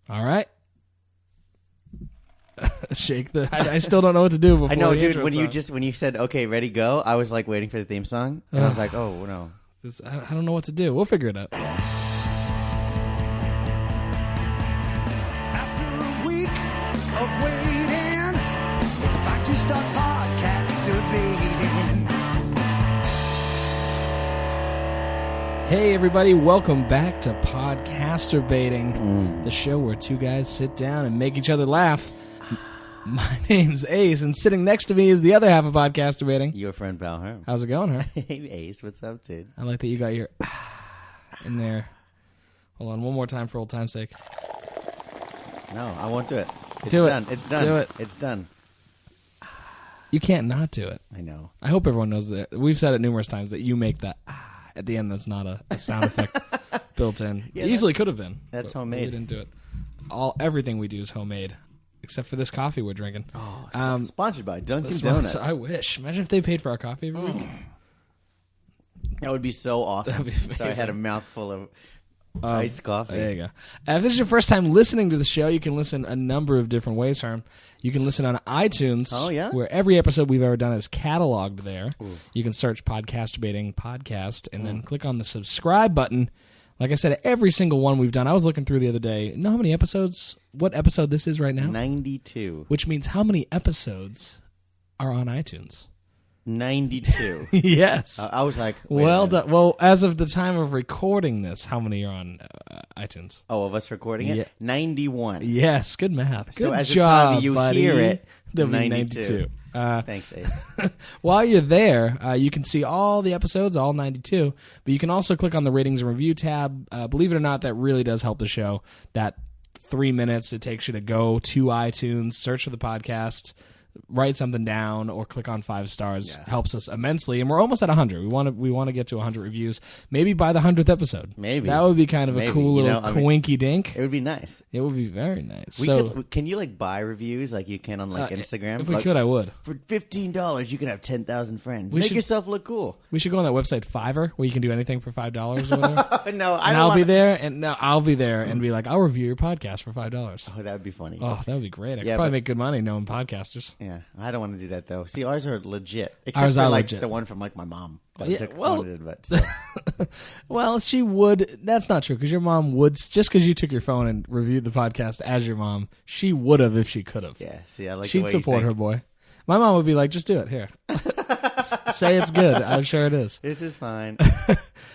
All right. Shake the. I still don't know what to do before. I know, the dude. intro song. When you said okay, ready, go, I was like waiting for the theme song, and I was like, oh no. I don't know what to do. We'll figure it out. After a week of waiting, it's time to start podcasterbating. Hey, everybody. Welcome back to Podcasterbating, the show where two guys sit down and make each other laugh. My name's Ace, and sitting next to me is the other half of Podcasterbating. Your friend Pal Herm. How's it going, Herm? Hey, Ace, what's up, dude? I like that you got your in there. Hold on, one more time for old time's sake. No, I won't do it. It's Do it. done. It's done. Do it. It's done. You can't not do it. I know. I hope everyone knows that. We've said it numerous times that you make that at the end. That's not a sound effect built in. Yeah, it easily could have been. that's but homemade. We didn't do it. Everything we do is homemade, except for this coffee we're drinking. Oh, sponsored by Dunkin' Donuts. I wish. Imagine if they paid for our coffee every week. That would be so awesome. That'd be amazing. So I had a mouthful of iced coffee. There you go. If this is your first time listening to the show, you can listen a number of different ways, Herm. You can listen on iTunes, Oh, yeah? where every episode we've ever done is cataloged there. Ooh. You can search Podcasterbating Podcast and then click on the subscribe button. Like I said, every single one we've done, I was looking through the other day. You know how many episodes, what episode this is right now? 92. Which means how many episodes are on iTunes? 92. Yes. I was like, wait a well minute. done. Well, as of the time of recording this, how many are on iTunes? Oh, of us recording it? Yeah. 91. Yes, good math. So Good as job, the time you buddy. hear it, There'll be 92. 92. Thanks, Ace. While you're there, you can see all the episodes, all 92, but you can also click on the ratings and review tab. Believe it or not, that really does help the show. That 3 minutes it takes you to go to iTunes, search for the podcast, write something down, or click on 5 stars helps us immensely. And we're almost at 100. We want to get to 100 reviews, maybe by the 100th episode. Maybe that would be kind of a cool little quinky dink. It would be nice. It would be very nice. Can you like buy reviews like you can on like Instagram? If we could, I would. For $15, you can have 10,000 friends. Make yourself look cool. We should go on that website Fiverr, where you can do anything for $5 or whatever. No, I'll be there, and I'll be there and be like, I'll review your podcast for $5. Oh, that would be funny. Oh, that would be great. I could probably make good money knowing podcasters. Yeah, I don't want to do that though. See, ours are legit. Except Ours for are like legit. the one from like my mom. That Yeah, took well- funded, but so. Well, she would. That's not true, because your mom would, just because you took your phone and reviewed the podcast as your mom, she would have if she could have. Yeah, see, I like the She'd way support you her think. boy. My mom would be like, just do it. Here. Say it's good. I'm sure it is. This is fine.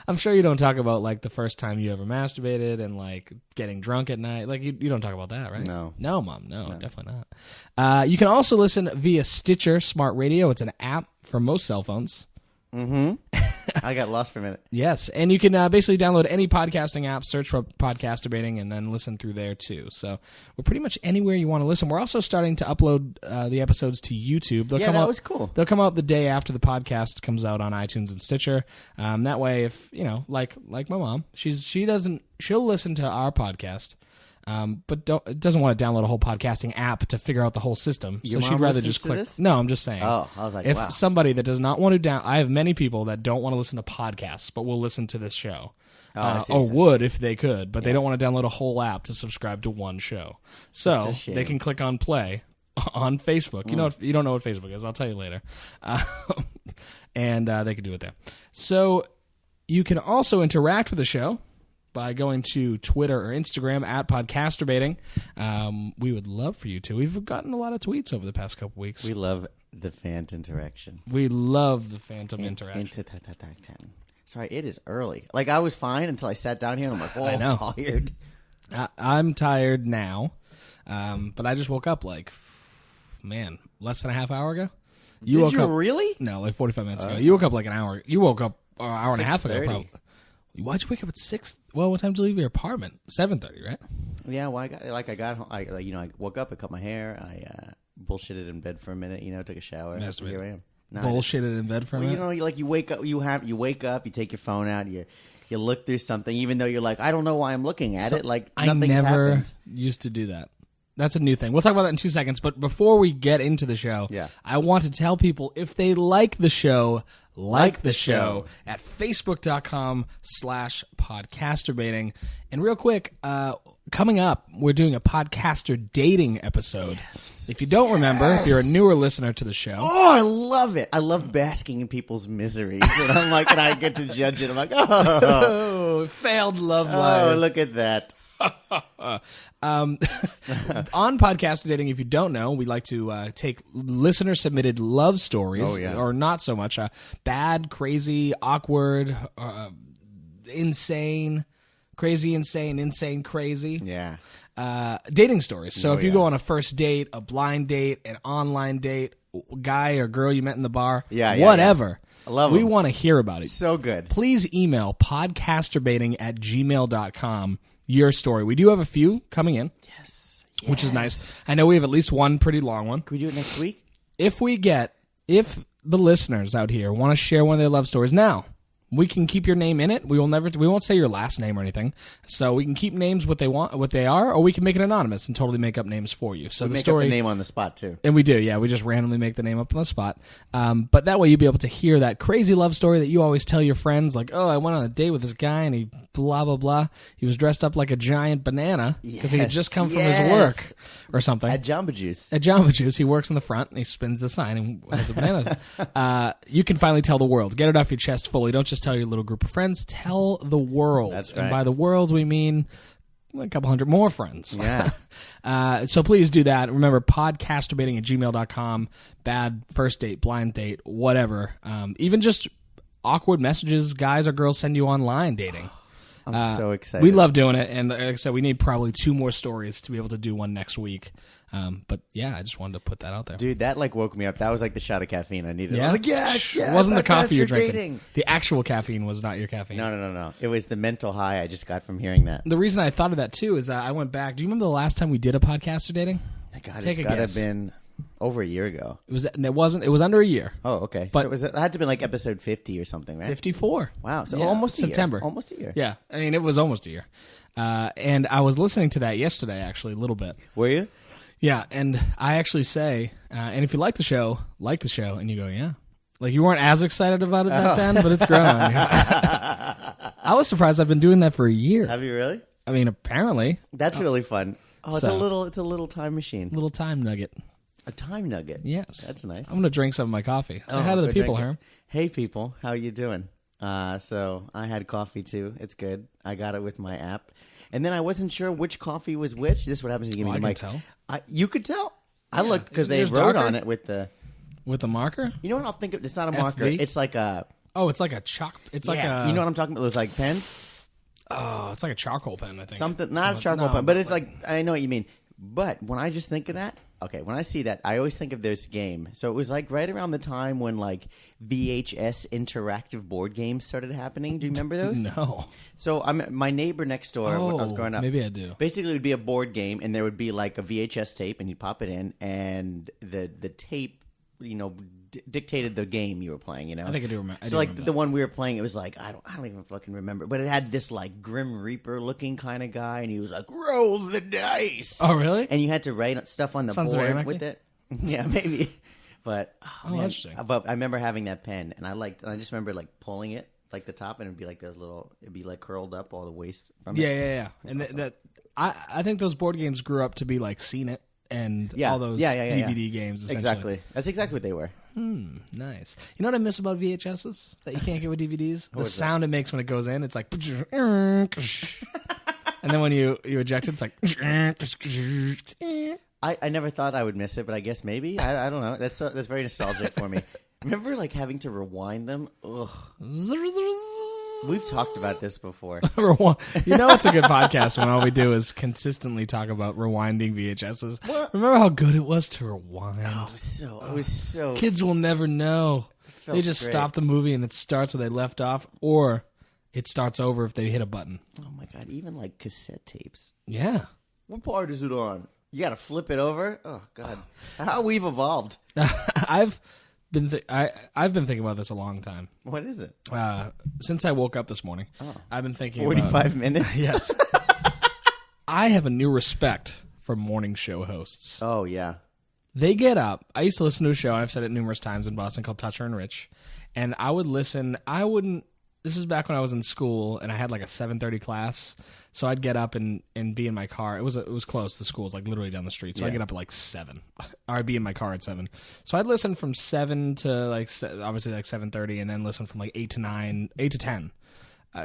I'm sure you don't talk about like the first time you ever masturbated and like getting drunk at night. Like you don't talk about that, right? No. No, Mom. No, definitely not. You can also listen via Stitcher Smart Radio. It's an app for most cell phones. Mm-hmm. I got lost for a minute. Yes, and you can basically download any podcasting app, search for Podcasterbating, and then listen through there too. So we're pretty much anywhere you want to listen. We're also starting to upload the episodes to YouTube. That was cool. They'll come out the day after the podcast comes out on iTunes and Stitcher. That way, if like my mom, she'll listen to our podcast. But doesn't want to download a whole podcasting app to figure out the whole system. Your so mom she'd rather listens just to click. this? No, I'm just saying. Oh, I was like, if wow. somebody that does not want to I have many people that don't want to listen to podcasts, but will listen to this show, I see or what you're would if they could, but they don't want to download a whole app to subscribe to one show. So a shame. they can click on play on Facebook. You don't know what Facebook is. I'll tell you later, and they can do it there. So you can also interact with the show by going to Twitter or Instagram at Podcasterbating. We would love for you to. We've gotten a lot of tweets over the past couple weeks. We love the fan interaction. We love the phantom interaction. Sorry, it is early. Like, I was fine until I sat down here and I'm like, oh, I know. I'm tired. I'm tired now, but I just woke up like, less than a half hour ago. Did you really? No, like 45 minutes ago. You woke up like an hour. You woke up an hour and a half ago, 6:30. probably. Why'd you wake up at 6? Well, what time did you leave your apartment? 7:30, right? Yeah, well, I woke up, I cut my hair, I bullshitted in bed for a minute, took a shower. Here I am. No, Bullshitted in bed for a minute? you wake up, you wake up, you take your phone out, you look through something, even though you're like, I don't know why I'm looking at it, like I nothing's never happened. used to do that. That's a new thing. We'll talk about that in 2 seconds. But before we get into the show, I want to tell people if they like the show, like the show at facebook.com/podcasterbating. And real quick, coming up, we're doing a podcaster dating episode. Yes. If you don't remember, if you're a newer listener to the show. Oh, I love it. I love basking in people's miseries. And I'm like, and I get to judge it. I'm like, oh, failed love life. Oh, look at that. On Podcaster Dating, if you don't know, we like to take listener submitted love stories, or not so much bad, crazy, awkward, insane, crazy, insane, crazy. Yeah. Dating stories. So if you go on a first date, a blind date, an online date, guy or girl you met in the bar, whatever. I love we them. want to hear about it. So good. Please email podcasterbating@gmail.com your story. We do have a few coming in. Yes. Which is nice. I know we have at least one pretty long one. Can we do it next week? If the listeners out here want to share one of their love stories now, we can keep your name in it. We won't say your last name or anything. So we can keep names what they are, or we can make it anonymous and totally make up names for you. So we the make story, up the name on the spot too. And we do, yeah. We just randomly make the name up on the spot. But that way you'll be able to hear that crazy love story that you always tell your friends, like, oh, I went on a date with this guy and he blah, blah, blah. He was dressed up like a giant banana because he had just come from his work or something. At Jamba Juice. At Jamba Juice, he works in the front and he spins the sign and has a banana. You can finally tell the world. Get it off your chest fully. Don't just tell your little group of friends. Tell the world. That's right. And by the world, we mean a couple hundred more friends. Yeah. So please do that. Remember, podcasterbating@gmail.com. Bad first date, blind date, whatever. Even just awkward messages guys or girls send you online dating. I'm so excited. We love doing it. And like I said, we need probably 2 more stories to be able to do one next week. But yeah, I just wanted to put that out there. Dude, that like woke me up. That was like the shot of caffeine I needed. Yeah? I was like, yes, It wasn't the coffee you're drinking. dating. The actual caffeine was not your caffeine. No. It was the mental high I just got from hearing that. The reason I thought of that too is I went back. Do you remember the last time we did a podcaster dating? God, Take it's a got to have guess. been over a year ago. It was under a year. Oh, okay. But so it had to be like episode 50 or something, right? 54. Wow. So Yeah, almost a September. year. Almost a year. Yeah, I mean it was almost a year. And I was listening to that yesterday, actually, a little bit. Were you? Yeah, and I actually say, and if you like the show, and you go, yeah. Like you weren't as excited about it back then, but it's grown on you. I was surprised. I've been doing that for a year. Have you really? I mean, apparently. That's really fun. Oh, it's a little time machine. Little time nugget. A time nugget. Yes. That's nice. I'm going to drink some of my coffee. Say hi to the go people, drink it. Herm. Hey, people. How you doing? So I had coffee, too. It's good. I got it with my app. And then I wasn't sure which coffee was which. This is what happens when you give me the mic. Tell. You could tell. I looked because they Yours wrote darker? on it with the... With a marker? You know what I'll think of? It's not a marker. FV? It's like a... Oh, it's like a chalk. It's like a... You know what I'm talking about? Those like pens? Oh, it's like a charcoal pen, I think. Something, not a charcoal pen, but it's like, I know what you mean. But when I just think of that, okay, when I see that, I always think of this game. So it was like right around the time when like VHS interactive board games started happening. Do you remember those? No. So my neighbor next door when I was growing up. Maybe I do. Basically, it would be a board game, and there would be like a VHS tape, and you'd pop it in, and the tape, dictated the game you were playing. I think I do remember. So like the one we were playing, it was like I don't even fucking remember, but it had this like Grim Reaper looking kind of guy, and he was like, "Roll the dice." Oh, really? And you had to write stuff on the Sounds very board Mickey. with it. Yeah, maybe. But man, interesting. But I remember having that pen, and I just remember like pulling it, like the top, and it'd be like it'd be like curled up all the waist from it. Yeah. And I think those board games grew up to be like Seen It and all those DVD games. Essentially. Exactly. That's exactly what they were. Nice. You know what I miss about VHSs that you can't get with DVDs? The sound it makes when it goes in, it's like... and then when you eject it, it's like... I never thought I would miss it, but I guess maybe. I don't know. That's very nostalgic for me. Remember like having to rewind them? Ugh. We've talked about this before. It's a good podcast when all we do is consistently talk about rewinding VHSs. What? Remember how good it was to rewind? Oh, it was so... Kids will never know. They just great. stop the movie and it starts where they left off, or it starts over if they hit a button. Oh my God, even like cassette tapes. Yeah. What part is it on? You got to flip it over? Oh God. How we've evolved. I've been thinking about this a long time. What is it? Since I woke up this morning, I've been thinking 45 minutes? Yes. I have a new respect for morning show hosts. Oh, yeah. They get up. I used to listen to a show, and I've said it numerous times in Boston, called Toucher and Rich. And I would listen. This is back when I was in school, and I had like a 7:30 class. So I'd get up and be in my car. It was close. The school's like literally down the street. So I'd get up at like 7. Or I'd be in my car at 7. So I'd listen from 7 to like obviously like 7:30, and then listen from like 8 to 10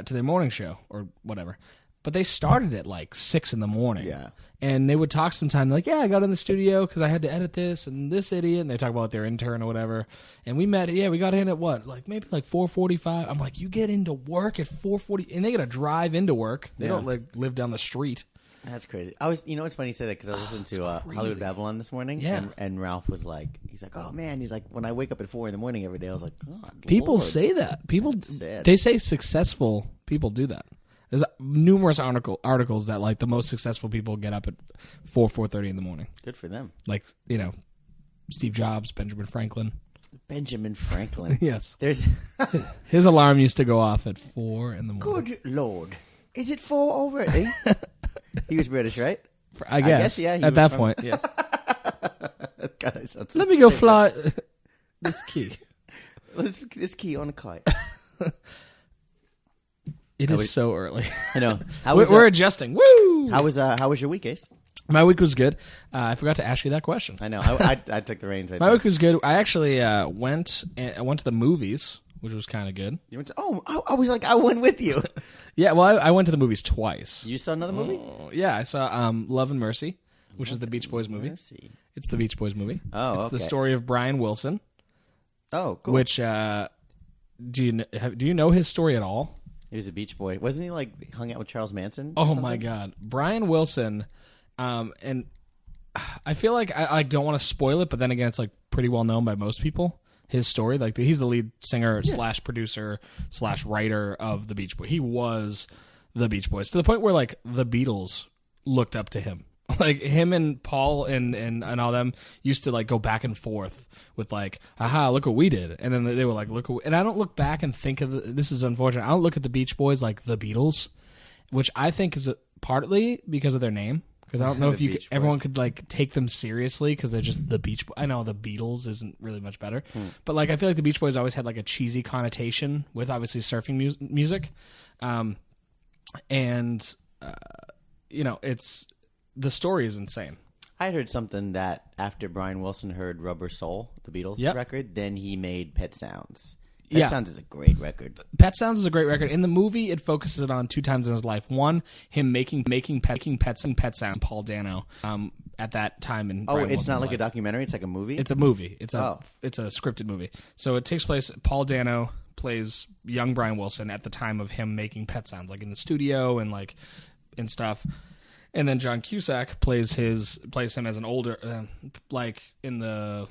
to their morning show or whatever. But they started at like 6 in the morning. Yeah. And they would talk sometime like, yeah, I got in the studio because I had to edit this and this idiot. And they talk about their intern or whatever. And we got in at what? Like maybe like 4:45. I'm like, you get into work at 4:40 and they got to drive into work. They don't like live down the street. That's crazy. It's funny you say that because I was listening to Hollywood Babylon this morning. Yeah. And Ralph was like, he's like, oh man, he's like, when I wake up at 4 in the morning every day, I was like, God, People Lord. say that. People, sad. they say successful people do that. There's numerous articles that like the most successful people get up at 4:30 in the morning. Good for them. Like, Steve Jobs, Benjamin Franklin. Benjamin Franklin. Yes. There's His alarm used to go off at 4 in the morning. Good Lord. Is it 4 already? He was British, right? I guess yeah. He at was that from- point, yes. God, I sound so Let me go stupid. fly this key. This key on a kite. It is so early. I know. We're adjusting. Woo! How was your week, Ace? My week was good. I forgot to ask you that question. I know. I took the reins right My there. week was good. I actually went to the movies, which was kind of good. You went to, I was like, I went with you. Yeah, well, I went to the movies twice. You saw another movie? Yeah, I saw Love and Mercy, which is the Beach Boys movie. Mercy. It's the Beach Boys movie. Oh, it's okay. the story of Brian Wilson. Oh, cool. Which do you know his story at all? He was a Beach Boy. Wasn't he like hung out with Charles Manson? Oh my God, Brian Wilson, and I feel like I don't want to spoil it, but then again, it's like pretty well known by most people. His story, like he's the lead singer / producer / writer of the Beach Boys. He was the Beach Boys to the point where like the Beatles looked up to him. Like him and Paul and all them used to like go back and forth with like, aha, look what we did. And then they were like, look what and I don't look back and think of this is unfortunate. I don't look at the Beach Boys like the Beatles, which I think is partly because of their name. Because I don't know if everyone could like take them seriously because they're just the Beach Boys. I know the Beatles isn't really much better, but like I feel like the Beach Boys always had like a cheesy connotation with obviously surfing music, it's the story is insane. I heard something that after Brian Wilson heard Rubber Soul, the Beatles record, then he made Pet Sounds. Pet Sounds is a great record. Pet Sounds is a great record. In the movie, it focuses on 2 times in his life. One, him making pet sounds. Paul Dano at that time in Brian it's Wilson's not like life. a documentary. It's like a movie. It's a movie. It's a scripted movie. So it takes place. Paul Dano plays young Brian Wilson at the time of him making Pet Sounds, like in the studio and like and stuff. And then John Cusack plays him as an older, like in the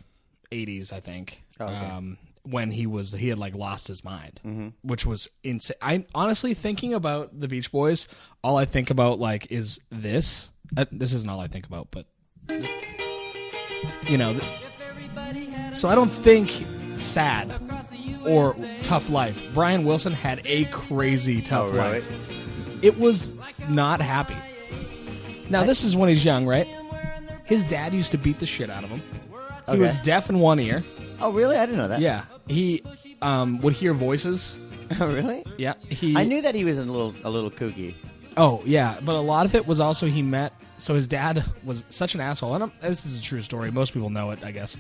80s, I think. Oh, okay. When he had like lost his mind, which was insane. I honestly, thinking about the Beach Boys, all I think about like is this. This isn't all I think about, but so I don't think sad or tough life. Brian Wilson had a crazy tough life. It was not happy. Now this is when he's young, right? His dad used to beat the shit out of him. He was deaf in one ear. Oh, really? I didn't know that. Yeah, he would hear voices. Oh, really? Yeah, I knew that he was a little kooky. Oh, yeah, but a lot of it was also he met. So his dad was such an asshole, and this is a true story. Most people know it, I guess.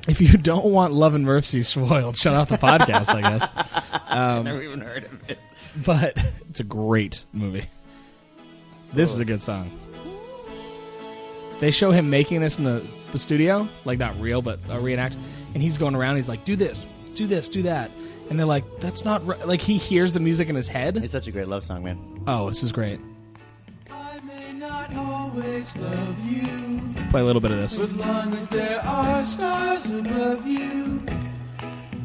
If you don't want Love and Mercy spoiled, shut off the podcast, I guess. I've never even heard of it. But it's a great movie. This is a good song. They show him making this in the studio, like not real, but a reenact. And he's going around. He's like, "Do this, do that," and they're like, "That's not right." Like he hears the music in his head. It's such a great love song, man. Oh, this is great. I may not always love you, Play a little bit of this. but long as there are stars above you,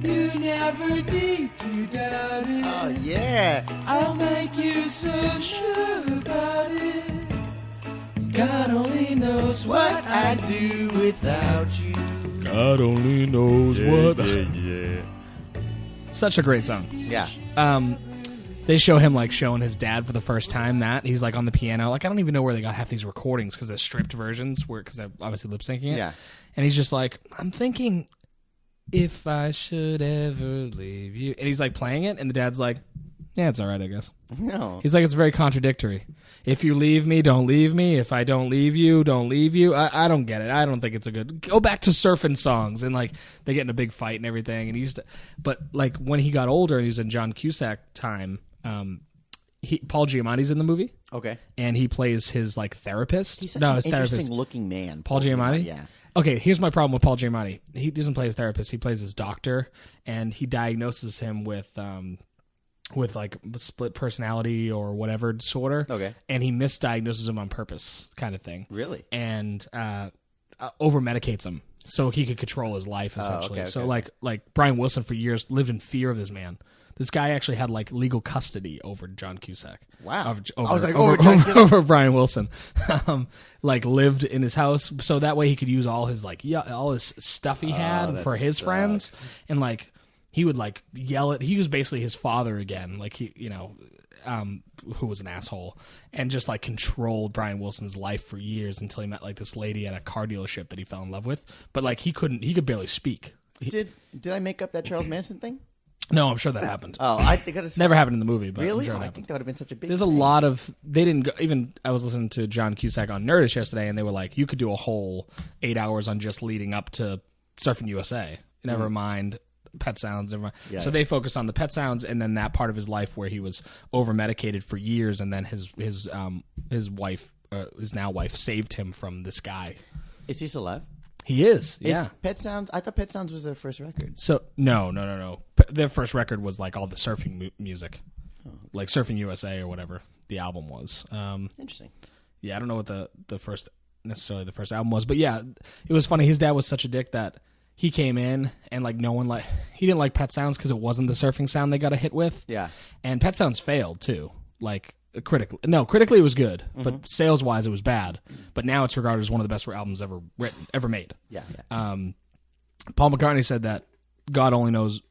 you never need to doubt it. Oh yeah. I'll make you so sure about it. God only knows what I'd do without you. God only knows what. Such a great song. Yeah. They show him like showing his dad for the first time that he's like on the piano. Like I don't even know where they got half these recordings because they're stripped versions, because they're obviously lip syncing it. Yeah. And he's just like, I'm thinking, if I should ever leave you, and he's like playing it, and the dad's like, yeah, it's all right, I guess. No. He's like, it's very contradictory. If you leave me, don't leave me. If I don't leave you, don't leave you. I don't get it. I don't think it's a good. Go back to surfing songs, and like they get in a big fight and everything. And he used to, but like when he got older and he was in John Cusack time, Paul Giamatti's in the movie. Okay. And he plays his like therapist. He's such no, an his interesting therapist. looking man. Paul Giamatti? Yeah. Okay, here's my problem with Paul Giamatti. He doesn't play his therapist. He plays his doctor, and he diagnoses him with like split personality or whatever disorder. Okay. And he misdiagnoses him on purpose, kind of thing. Really? And over medicates him so he could control his life, essentially. okay, so okay. like Brian Wilson for years lived in fear of this man. This guy actually had like legal custody over John Cusack. Wow. Over Brian Wilson. Like lived in his house, so that way he could use all his all his stuff he had that for his sucks. friends, and like he would like yell at. He was basically his father again, like he, who was an asshole, and just like controlled Brian Wilson's life for years until he met like this lady at a car dealership that he fell in love with. But like he could barely speak. Did I make up that Charles Manson thing? No, I'm sure that happened. Oh, I think it's Never happened in the movie, but Really? I'm sure it Oh, I happened. think that would have been such a big. There's a thing. lot of they didn't go, even I was listening to John Cusack on Nerdish yesterday, and they were like, you could do a whole 8 hours on just leading up to Surfing USA. Never mind Pet Sounds. Never mind. Yeah, so they focused on the Pet Sounds, and then that part of his life where he was over medicated for years, and then his wife, his now wife, saved him from this guy. Is he still alive? He is. Yeah. Is Pet Sounds? I thought Pet Sounds was their first record. So no. Their first record was like all the surfing music, like Surfing USA or whatever the album was. Interesting. Yeah, I don't know what the first album was, but yeah, it was funny. His dad was such a dick that he came in and like no one he didn't like Pet Sounds because it wasn't the surfing sound they got a hit with. Yeah. And Pet Sounds failed too. Like critically it was good, but sales wise it was bad. But now it's regarded as one of the best albums ever made. Yeah. Paul McCartney said that God Only Knows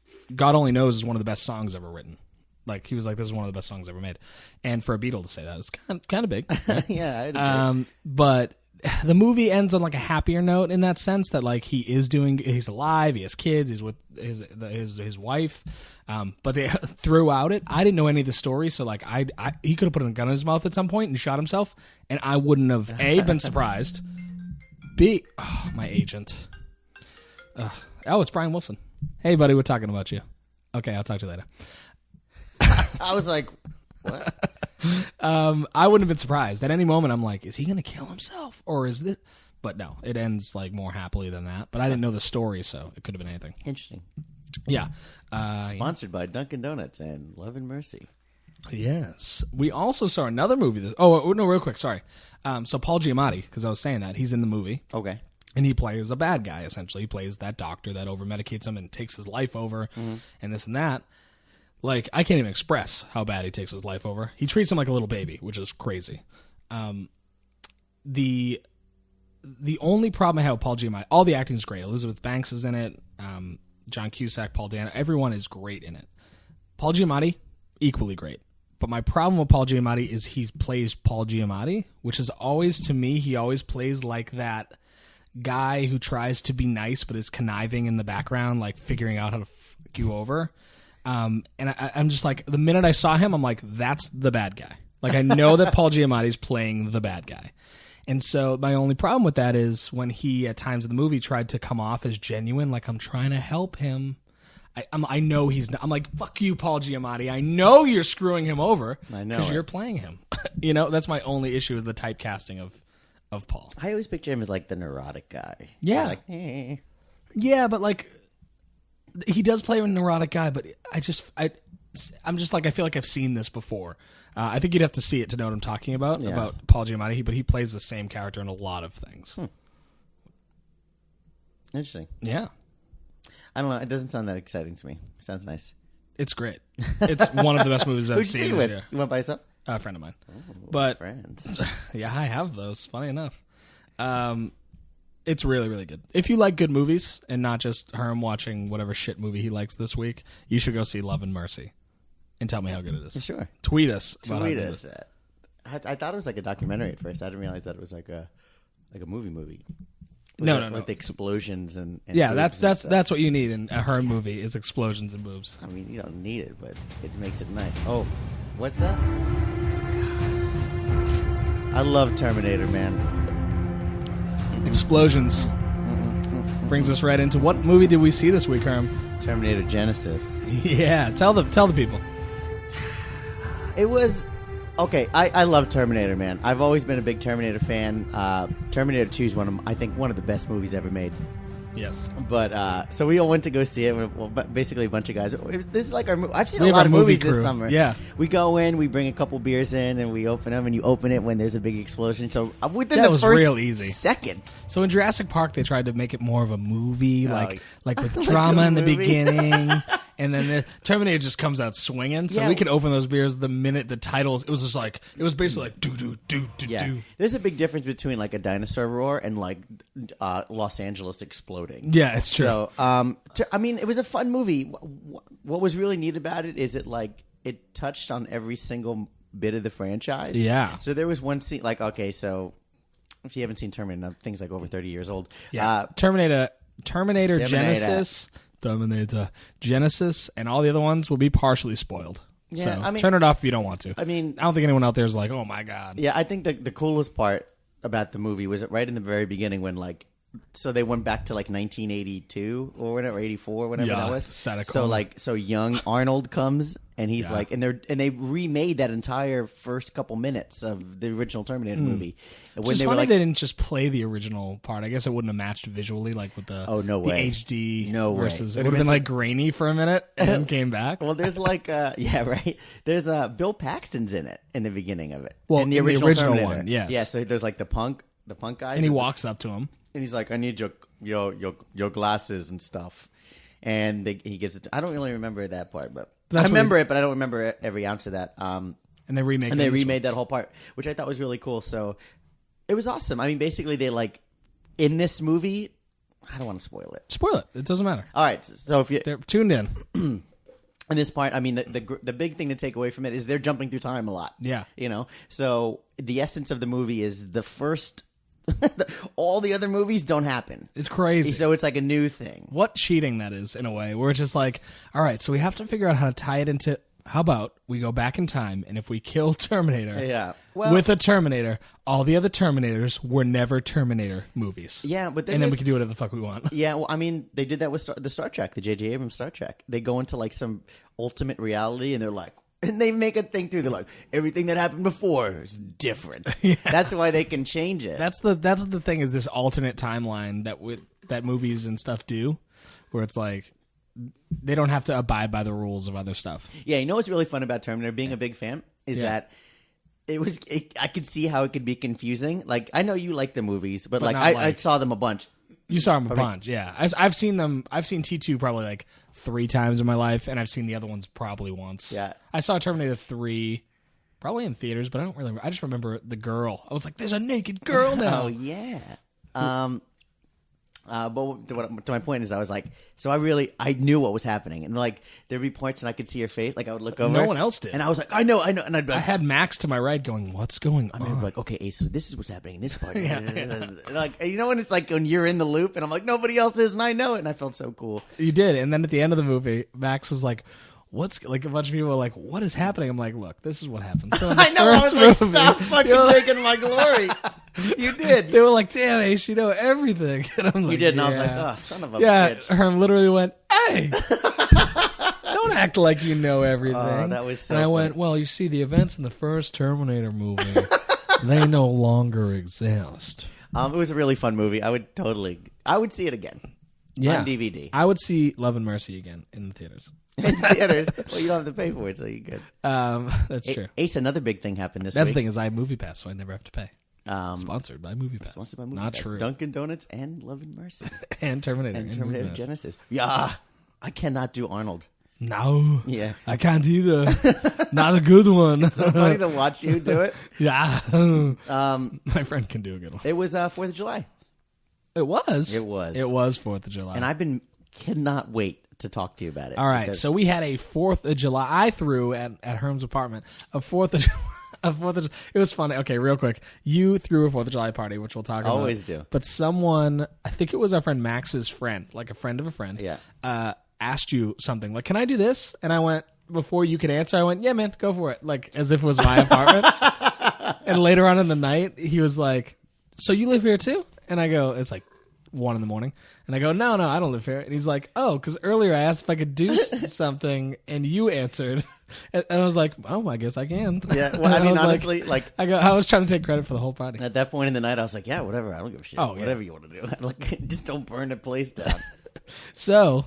is one of the best songs ever written. Like he was like, this is one of the best songs ever made. And for a Beatle to say that is kind of big. Right? Yeah. I'd agree. But the movie ends on like a happier note in that sense that like he's alive, he has kids, he's with his wife. But throughout it, I didn't know any of the story, so like he could have put a gun in his mouth at some point and shot himself, and I wouldn't have A, been surprised. B, my agent. It's Brian Wilson. Hey buddy, we're talking about you. Okay, I'll talk to you later. I was like, what? I wouldn't have been surprised. At any moment, I'm like, is he going to kill himself? Or is this... But no, it ends like more happily than that. But I didn't know the story, so it could have been anything. Interesting. Yeah. Sponsored by Dunkin' Donuts and Love and Mercy. Yes. We also saw another movie. No, real quick, sorry. So Paul Giamatti, because I was saying that, he's in the movie. Okay. And he plays a bad guy, essentially. He plays that doctor that over-medicates him and takes his life over and this and that. Like, I can't even express how bad he takes his life over. He treats him like a little baby, which is crazy. The only problem I have with Paul Giamatti, all the acting is great. Elizabeth Banks is in it. John Cusack, Paul Dano, everyone is great in it. Paul Giamatti, equally great. But my problem with Paul Giamatti is he plays Paul Giamatti, which is always, to me, he always plays like that guy who tries to be nice but is conniving in the background, like figuring out how to fuck you over. And I'm just like, the minute I saw him, I'm like, that's the bad guy. Like, I know that Paul Giamatti's playing the bad guy. And so my only problem with that is when he, at times in the movie, tried to come off as genuine, like I'm trying to help him. I know he's not. I'm like, fuck you, Paul Giamatti. I know you're screwing him over. I know because it. you're playing him. That's my only issue is the typecasting of Paul. I always picture him as like the neurotic guy. Yeah. Like, eh. Yeah, but like he does play a neurotic guy, but I'm just like, I feel like I've seen this before. I think you'd have to see it to know what I'm talking about Paul Giamatti, but he plays the same character in a lot of things. Interesting. Yeah. I don't know. It doesn't sound that exciting to me. Sounds nice. It's great. It's one of the best movies I've Who'd you seen see it this with? year. You went by yourself? A friend of mine. Oh, But friends. yeah, I have those. Funny enough. It's really, really good. If you like good movies and not just Herm watching whatever shit movie he likes this week, you should go see Love and Mercy. and tell me how good it is. Sure. Tweet us. About how Tweet good it us. is. I thought it was like a documentary at first. I didn't realize that it was like a movie. No. With explosions and Yeah, boobs that's what you need in a her movie is explosions and boobs. I mean, you don't need it, but it makes it nice. Oh, what's that? I love Terminator, man. Explosions. Brings us right into what movie did we see this week, Herm? Terminator Genesis. Yeah, tell the people. It was okay. I love Terminator, man. I've always been a big Terminator fan. Terminator 2 is one of the best movies ever made. Yes. But so we all went to go see it. Well, basically a bunch of guys. This is like I've seen We a have lot our of movie movies crew. this summer. Yeah. We go in, we bring a couple beers in, and we open them. And you open it when there's a big explosion. So within That the was first real easy. second, So in Jurassic Park, they tried to make it more of a movie, like with like drama a in the movie. beginning, and then the Terminator just comes out swinging. So Yeah. we could open those beers the minute the titles. It was just like it was basically like do do do do yeah. do. There's a big difference between like a dinosaur roar and like Los Angeles exploding. Yeah, it's true. So, I mean, it was a fun movie. What was really neat about it is it touched on every single bit of the franchise. Yeah. So there was one scene, like, okay, so if you haven't seen Terminator, things like over 30 years old. Yeah, Terminator Genesis, and all the other ones will be partially spoiled. Yeah, so I mean- turn it off if you don't want to. I mean, I don't think anyone out there is like, oh my god. yeah, I think the coolest part about the movie was right in the very beginning when so they went back to like 1982 or whatever, 84, whatever Yeah, that was. Satacom. So young Arnold comes and he's Yeah. like, and they remade that entire first couple minutes of the original Terminator movie. And It's they funny were like, they didn't just play the original part. I guess it wouldn't have matched visually, like with the Oh, no the way. HD No way. versus. It It would have would've been like grainy for a minute and then came back. well, there's like, yeah, right. There's Bill Paxton's in it in the beginning of it. Well, in the in the original, original Terminator. one, yes. Yeah. So there's like the punk guys, And he walks up to him. and he's like, "I need your glasses and stuff." And he gives it. I don't really remember that part, but That's I what remember it. But I don't remember every ounce of that. And they remake. And they it. remade that whole part, which I thought was really cool. So it was awesome. I mean, basically, they like in this movie. I don't want to spoil it. Spoil it. It doesn't matter. All right. So if you They're tuned in. in this part, I mean, the big thing to take away from it is they're jumping through time a lot. Yeah. You know. So the essence of the movie is the first. All the other movies don't happen. It's crazy. So it's like a new thing. What cheating that is in a way. Where it's just like, all right, so we have to figure out how to tie it into. How about we go back in time and if we kill Terminator, Yeah. Well, with a Terminator, all the other Terminators were never Terminator movies. yeah, but then And then we there's- can do whatever the fuck we want. Yeah, well, I mean, they did that with the Star Trek, the J.J. Abrams Star Trek. They go into like some ultimate reality, and they're like, and they make a thing too. They're like, everything that happened before is different. That's why they can change it. That's the thing is this alternate timeline that movies and stuff do, where it's like they don't have to abide by the rules of other stuff. Yeah, you know what's really fun about Terminator? Being a big fan is Yeah. that I could see how it could be confusing. Like, I know you like the movies, but like not I like- saw them a bunch. You saw them a bunch, yeah. I've seen them. I've seen T2 probably like 3 times in my life, and I've seen the other ones probably once. Yeah. I saw Terminator 3 probably in theaters, but I don't really. I just remember the girl. I was like, "There's a naked girl now." Oh yeah. But to my point is, I was like, so I knew what was happening, and like there'd be points, and I could see her face, like I would look over, No one else did. and I was like, I know, and I'd be I like, had Max to my right going, "What's going on?" I'd be like, okay, Ace, so this is what's happening in this part, Yeah. like you know when it's like when you're in the loop, and I'm like, nobody else is, and I know it, and I felt so cool. You did, and then at the end of the movie, Max was like, "What's like?" A bunch of people were like, "What is happening?" I'm like, "Look, this is what happened." So in the I know, I was like, first movie, stop fucking you're like- taking my glory. You did, They were like, "Damn, Ace, you know everything." And I'm like, you did, and I was like, "Yeah." oh, son of a Yeah, bitch. Herm literally went, "Hey, don't act like you know everything." Oh, that was so And I funny. went, "Well, you see, the events in the first Terminator movie, they no longer exist." It was a really fun movie. I would see it again. Yeah, On DVD. I would see Love and Mercy again in the theaters. In theaters. Well, you don't have to pay for it, so you could. That's true. Ace, another big thing happened this That's the week. thing is I have Movie Pass, so I never have to pay. Sponsored by Movie Pass. Sponsored by Movie Not Pass. true. Dunkin' Donuts and Love and Mercy And Terminator. and and Terminator Movie Pass. Genesis. Yeah, I cannot do Arnold. No. Yeah. I can't either. Not a good one. Funny to watch you do it. Yeah. My friend can do a good one. It was 4th of July, It was. It was. It was 4th of July. and cannot wait to talk to you about it. All right, because- so we had a 4th of July. I threw at Herm's apartment a 4th of it was funny. Okay, real quick. You threw a 4th of July party, which we'll talk about. Always do. But someone, I think it was our friend Max's friend, like a friend of a friend, asked you something. Like, can I do this? And I went, before you could answer, I went, yeah, man, go for it. Like, as if it was my apartment. And later on in the night, he was like, so you live here too? And I go, it's like 1 a.m. And I go, no, I don't live here. And he's like, oh, because earlier I asked if I could do something, and you answered. And I was like, oh, I guess I can. Yeah, well, I mean, was honestly, I was trying to take credit for the whole party. at that point in the night, I was like, yeah, whatever. I don't give a shit. Oh, yeah. Whatever you want to do. Like, just don't burn the place down. So,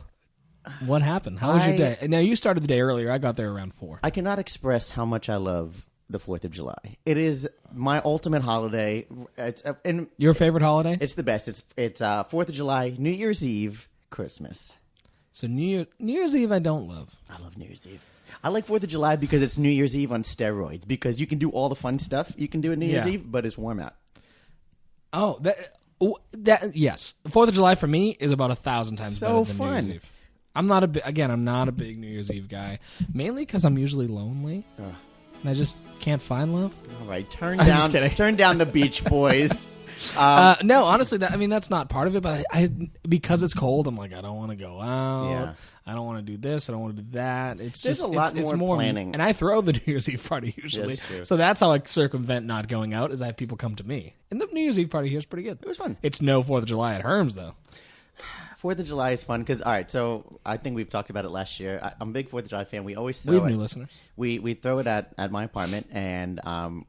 what happened? How was your day? And now you started the day earlier. I got there around 4. I cannot express how much I love the 4th of July. It is my ultimate holiday. And Your favorite holiday? it's the best. It's 4th of July, New Year's Eve, Christmas. So New Year's Eve I don't love. I love New Year's Eve. I like 4th of July because it's New Year's Eve on steroids, because you can do all the fun stuff you can do at New Year's Yeah. Eve, but it's warm out. Oh, that yes. 4th of July for me is about 1,000 times So better than fun. New Year's Eve. I'm not a big New Year's Eve guy, mainly because I'm usually lonely, and I just can't find love. All right, I'm just kidding. turn down the Beach Boys. No, honestly, that's not part of it. But I because it's cold, I'm like, I don't want to go out. Yeah. I don't want to do this. I don't want to do that. It's There's just a lot it's more planning. And I throw the New Year's Eve party usually, That's true. so that's how I circumvent not going out. Is I have people come to me, and the New Year's Eve party here is pretty good. It was fun. It's no 4th of July at Herm's though. 4th of July is fun because, all right, so I think we've talked about it last year. I'm a big 4th of July fan. We always We throw have it. new listeners. We throw it at my apartment, and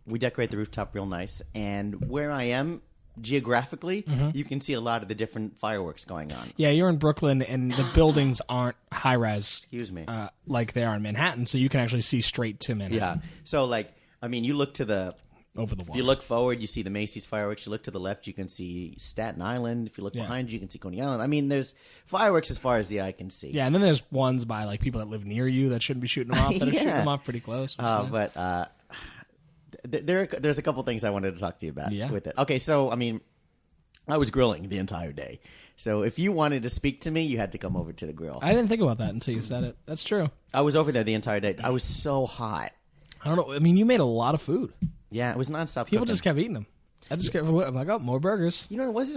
we decorate the rooftop real nice. And where I am geographically, you can see a lot of the different fireworks going on. Yeah, you're in Brooklyn, and the buildings aren't high rise. Excuse me. Like they are in Manhattan, so you can actually see straight to Manhattan. Yeah. So, like, I mean, you look to the over the If water. you look forward, you see the Macy's fireworks. You look to the left, you can see Staten Island. If you look behind you, you can see Coney Island. I mean, there's fireworks as far as the eye can see. Yeah, and then there's ones by like people that live near you that shouldn't be shooting them off. That are shooting Yeah. them off pretty close. which is nice. But there's a couple things I wanted to talk to you about with it. Okay, so, I mean, I was grilling the entire day. So if you wanted to speak to me, you had to come over to the grill. I didn't think about that until you said it. That's true. I was over there the entire day. I was so hot. I don't know. I mean, you made a lot of food. Yeah, it was nonstop. People cooking. just kept eating them. I just kept. I'm like, oh, more burgers. You know what it was?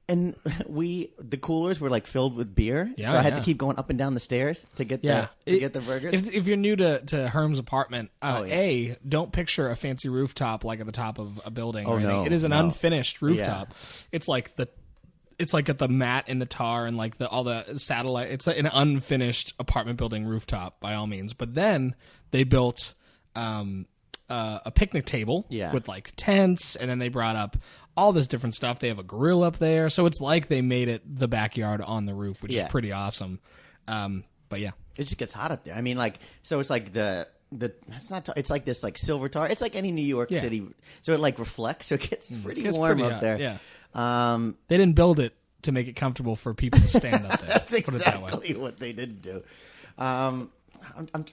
The coolers were like filled with beer, Yeah, so I had to yeah. keep going up and down the stairs to get the burgers. If you're new to Herm's apartment, yeah. don't picture a fancy rooftop like at the top of a building. Oh, or anything. no, It is an no. unfinished rooftop. It's like at the mat and the tar and like all the satellite. It's an unfinished apartment building rooftop by all means. But then they built a picnic table with like tents, and then they brought up all this different stuff. They have a grill up there, so it's like they made it the backyard on the roof, which is pretty awesome. But yeah, It just gets hot up there. I mean, like, so it's like it's like this like silver tar. It's like any New York City, so it like reflects, so it gets pretty warm up hot, there. Yeah, they didn't build it to make it comfortable for people to stand up there. That's Put it that way. exactly what they didn't do.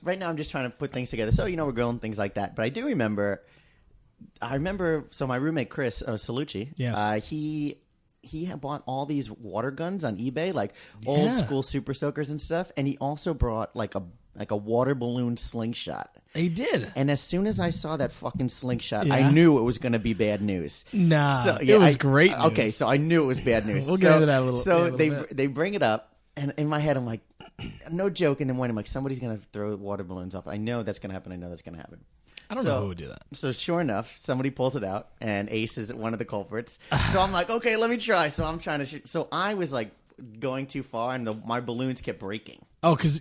Right now, I'm just trying to put things together. So, we're grilling things like that. But I do remember. So my roommate Chris Salucci. Yes. He had bought all these water guns on eBay, like old school super soakers and stuff. And he also brought like a water balloon slingshot. He did. And as soon as I saw that fucking slingshot, Yeah. I knew it was going to be bad news. Nah, So, it was great news. Okay, so I knew it was bad news. We'll get into that a little. So in a little bit. they bring it up, and in my head I'm like, no joke. In the morning I'm like, somebody's going to throw water balloons off. I know that's going to happen. I don't know who would do that. So sure enough, somebody pulls it out, and Ace is one of the culprits. So I'm like, okay, let me try. So I'm trying to shoot. So I was like going too far, and my balloons kept breaking. Oh, because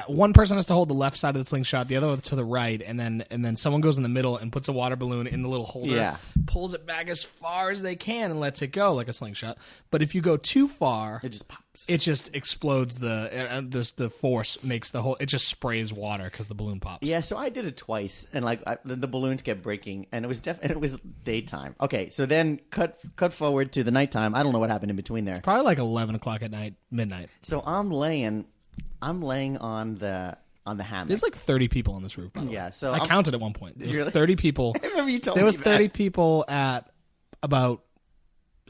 one person has to hold the left side of the slingshot, the other to the right, and then someone goes in the middle and puts a water balloon in the little holder, pulls it back as far as they can, and lets it go like a slingshot. But if you go too far, It just pops. it just explodes. The force makes it just sprays water because the balloon pops. Yeah, so I did it twice, and like the balloons kept breaking, and it was daytime. Okay, so then cut forward to the nighttime. I don't know what happened in between there. Probably like 11 o'clock at night, midnight. So I'm laying on the hammock. There's like 30 people on this roof. By the way. Yeah, so I counted at one point. There was really? 30 people. I remember you told There me was that. 30 people at about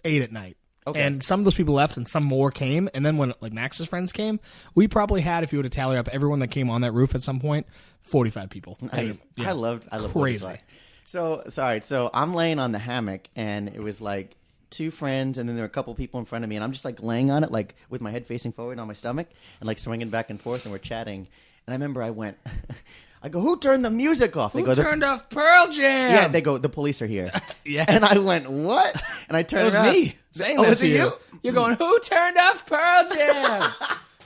8 at night. Okay. And some of those people left and some more came. And then when like Max's friends came, we probably had, if you were to tally up everyone that came on that roof at some point, 45 people. I love crazy. So sorry. So I'm laying on the hammock, and it was like 2 friends, and then there were a couple people in front of me, and I'm just like laying on it, like with my head facing forward on my stomach, and like swinging back and forth, and we're chatting. And I remember I went, I go, who turned the music off? They Who turned off Pearl Jam? Yeah, they go, the police are here. Yes. And I went, what? And I turned It was around. me saying Oh, that was to it you. you? You're going, who turned off Pearl Jam?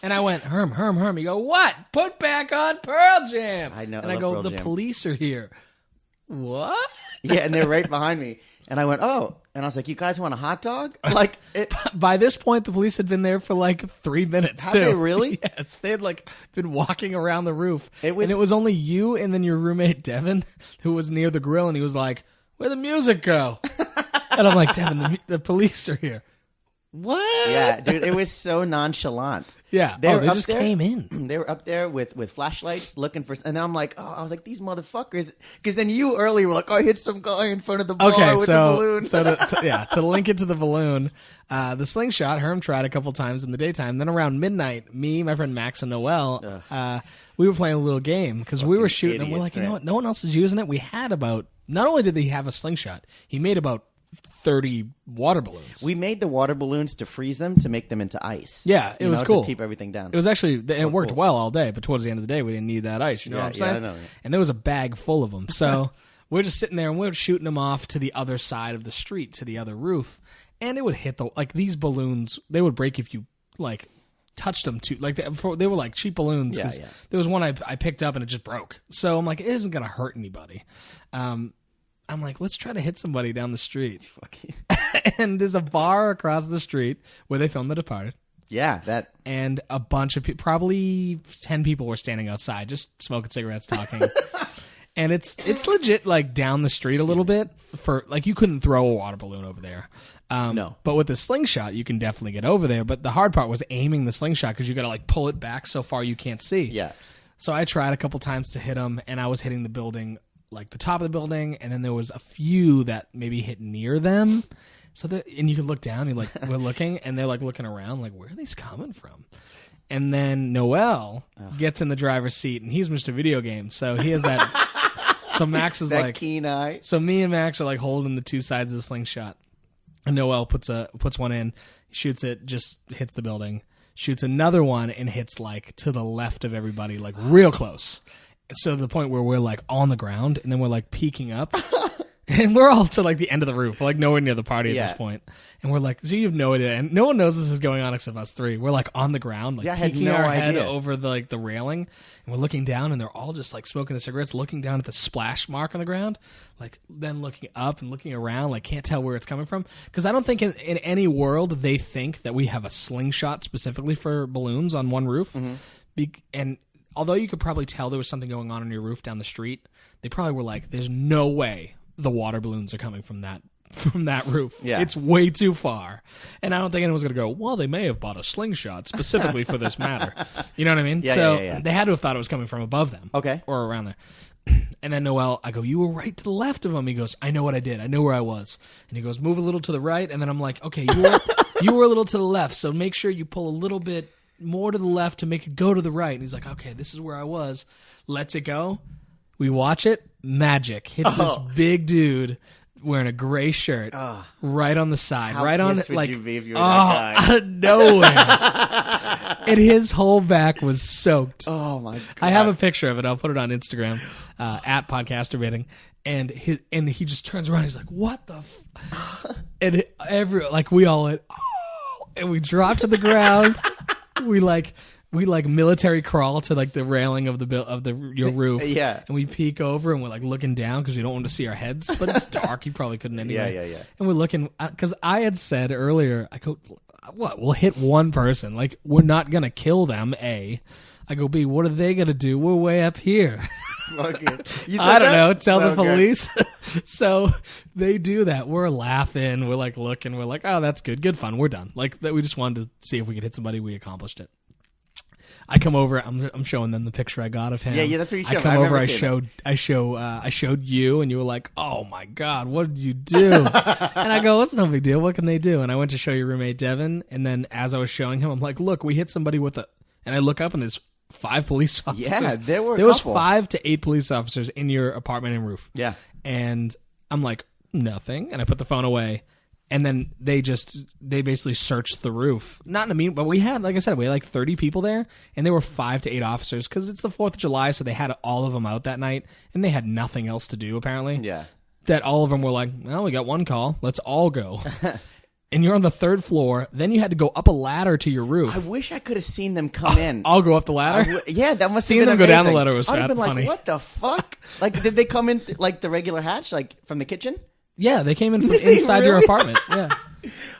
And I went, Herm. You go, what? Put back on Pearl Jam. I know, And I I love go, Pearl the Jam. police are here. What? Yeah, and they're right behind me. And I went, oh. And I was like, you guys want a hot dog? Like, By this point, the police had been there for like 3 minutes, Have too. they really? Yes. They had like been walking around the roof. It was- and it was only you and then your roommate, Devin, who was near the grill, and he was like, where'd the music go? And I'm like, Devin, the police are here. What? yeah, dude, it was so nonchalant. Yeah. They were They up just there. came in. They were up there with flashlights looking for, and then I'm like, oh, I was like, these motherfuckers, because then you earlier were like, I hit some guy in front of the bar Okay, with the balloon. to link it to the balloon, the slingshot, Herm tried a couple times in the daytime. Then around midnight, me, my friend Max, and Noel, we were playing a little game because we were shooting, and we're like, idiots, you know man. what? No one else is using it. We had about, not only did he have a slingshot, he made about 30 water balloons. We made the water balloons to freeze them to make them into ice. Yeah, it You was know, cool. to keep everything down. It was actually, it worked cool. well all day, but towards the end of the day, we didn't need that ice. You know Yeah, what I'm yeah, saying? I know, yeah. And there was a bag full of them. So we're just sitting there and we're shooting them off to the other side of the street, to the other roof. And it would hit like these balloons, they would break if you like touched them too. Like they were like cheap balloons. 'Cause Yeah. there was one I picked up and it just broke. So I'm like, it isn't going to hurt anybody. I'm like, let's try to hit somebody down the street. And there's a bar across the street where they filmed The Departed. Yeah, that. And a bunch of people, probably 10 people were standing outside just smoking cigarettes, talking. And it's legit like down the street a little bit for like you couldn't throw a water balloon over there. No. But with the slingshot, you can definitely get over there. But the hard part was aiming the slingshot because you got to like pull it back so far you can't see. Yeah. So I tried a couple times to hit them, and I was hitting the building, like the top of the building, and then there was a few that maybe hit near them. So and you could look down, you like we're looking, and they're like looking around, like where are these coming from? And then Noel gets in the driver's seat, and he's Mr. Video Game, so he has that. So Max is That like, keen eye. so me and Max are like holding the two sides of the slingshot, and Noel puts one in, shoots it, just hits the building, shoots another one, and hits like to the left of everybody, like real close. So to the point where we're like on the ground, and then we're like peeking up, and we're all to like the end of the roof. We're like nowhere near the party at Yeah. this point. And we're like, so you have no idea, and no one knows this is going on except us three. We're like on the ground, like Yeah, I had peeking no our head idea. over the railing, and we're looking down, and they're all just like smoking the cigarettes, looking down at the splash mark on the ground, like then looking up and looking around, like can't tell where it's coming from. Because I don't think in any world they think that we have a slingshot specifically for balloons on one roof. And although you could probably tell there was something going on your roof down the street, they probably were like, there's no way the water balloons are coming from that roof. Yeah. It's way too far. And I don't think anyone's going to go, well, they may have bought a slingshot specifically for this matter. You know what I mean? Yeah, so yeah. they had to have thought it was coming from above them. Okay. Or around there. And then Noel, I go, you were right to the left of him. He goes, I know what I did. I know where I was. And he goes, move a little to the right. And then I'm like, okay, you were a little to the left. So make sure you pull a little bit more to the left to make it go to the right. And he's like, okay, this is where I was. Lets it go. We watch it. Magic. Hits this big dude wearing a gray shirt right on the side. How right on pissed would like you be if you were that guy? out of nowhere. And his whole back was soaked. Oh my god! I have a picture of it. I'll put it on Instagram at Podcasterbating. And he just turns around. He's like, "What the?" And we all went, "Oh!" And we dropped to the ground. we military crawl to like the railing of your roof. Yeah. And we peek over and we're like looking down because we don't want to see our heads, but it's dark. You probably couldn't anyway. Yeah. And we're looking because I had said earlier, I go, what? We'll hit one person. Like we're not gonna kill them. A. I go, B. What are they gonna do? We're way up here. You said I don't that? know. Tell So the police. So they do that. We're laughing. We're like looking. We're like, oh, that's good. Good fun. We're done. Like that. We just wanted to see if we could hit somebody. We accomplished it. I come over. I'm showing them the picture I got of him. Yeah, that's what you showed. I come I over. remember I showed you, and you were like, "Oh my god, what did you do?" And I go, "It's no big deal. What can they do?" And I went to show your roommate Devin, and then as I was showing him, I'm like, "Look, we hit somebody with a." And I look up, and there's 5 police officers. Yeah, there was 5 to 8 police officers in your apartment and roof. Yeah. And I'm like, nothing. And I put the phone away. And then they basically searched the roof. Not in a mean, but we had, like I said, we had like 30 people there. And there were 5 to 8 officers because it's the 4th of July. So they had all of them out that night. And they had nothing else to do, apparently. Yeah. That all of them were like, well, we got one call. Let's all go. And you're on the 3rd floor. Then you had to go up a ladder to your roof. I wish I could have seen them come in. I'll go up the ladder. Yeah, that must have Seeing been them amazing. go down the ladder was I'd have been funny. like, what the fuck? Like, did they come in like the regular hatch, like from the kitchen? Yeah, they came in from Did they inside your really? apartment. Yeah.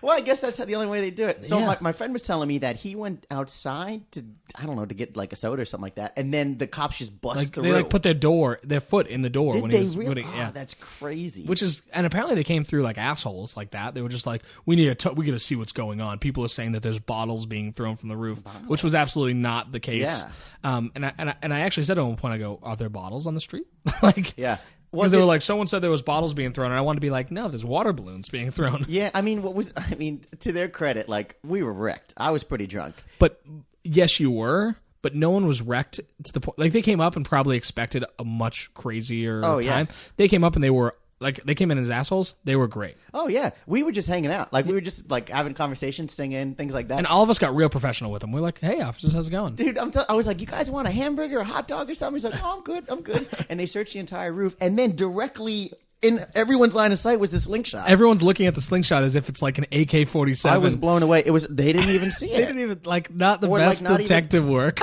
Well, I guess that's the only way they do it. So Yeah. my friend was telling me that he went outside to, I don't know, to get like a soda or something like that, and then the cops just bust Like through. they like put their foot in the door Did when they he was really? putting, yeah. That's crazy. Which is, and apparently they came through like assholes like that. They were just like, we got to see what's going on. People are saying that there's bottles being thrown from the roof, which was absolutely not the case. Yeah. And I actually said at one point, I go, are there bottles on the street? Like, yeah. because they were like, someone said there was bottles being thrown, and I wanted to be like, no, there's water balloons being thrown. Yeah, I mean, to their credit, like, we were wrecked. I was pretty drunk. But yes, you were. But no one was wrecked to the point. Like, they came up and probably expected a much crazier time. Yeah. They came up and they were like, they came in as assholes. They were great. Oh, yeah. We were just hanging out. Like, we were just, like, having conversations, singing, things like that. And all of us got real professional with them. We're like, hey, officers, how's it going? Dude, I was like, you guys want a hamburger, a hot dog or something? He's like, oh, I'm good. And they searched the entire roof. And then directly in everyone's line of sight was the slingshot. Everyone's looking at the slingshot as if it's like an AK-47. I was blown away. They didn't even see it. They didn't even, like, not the Or, best like, not detective work.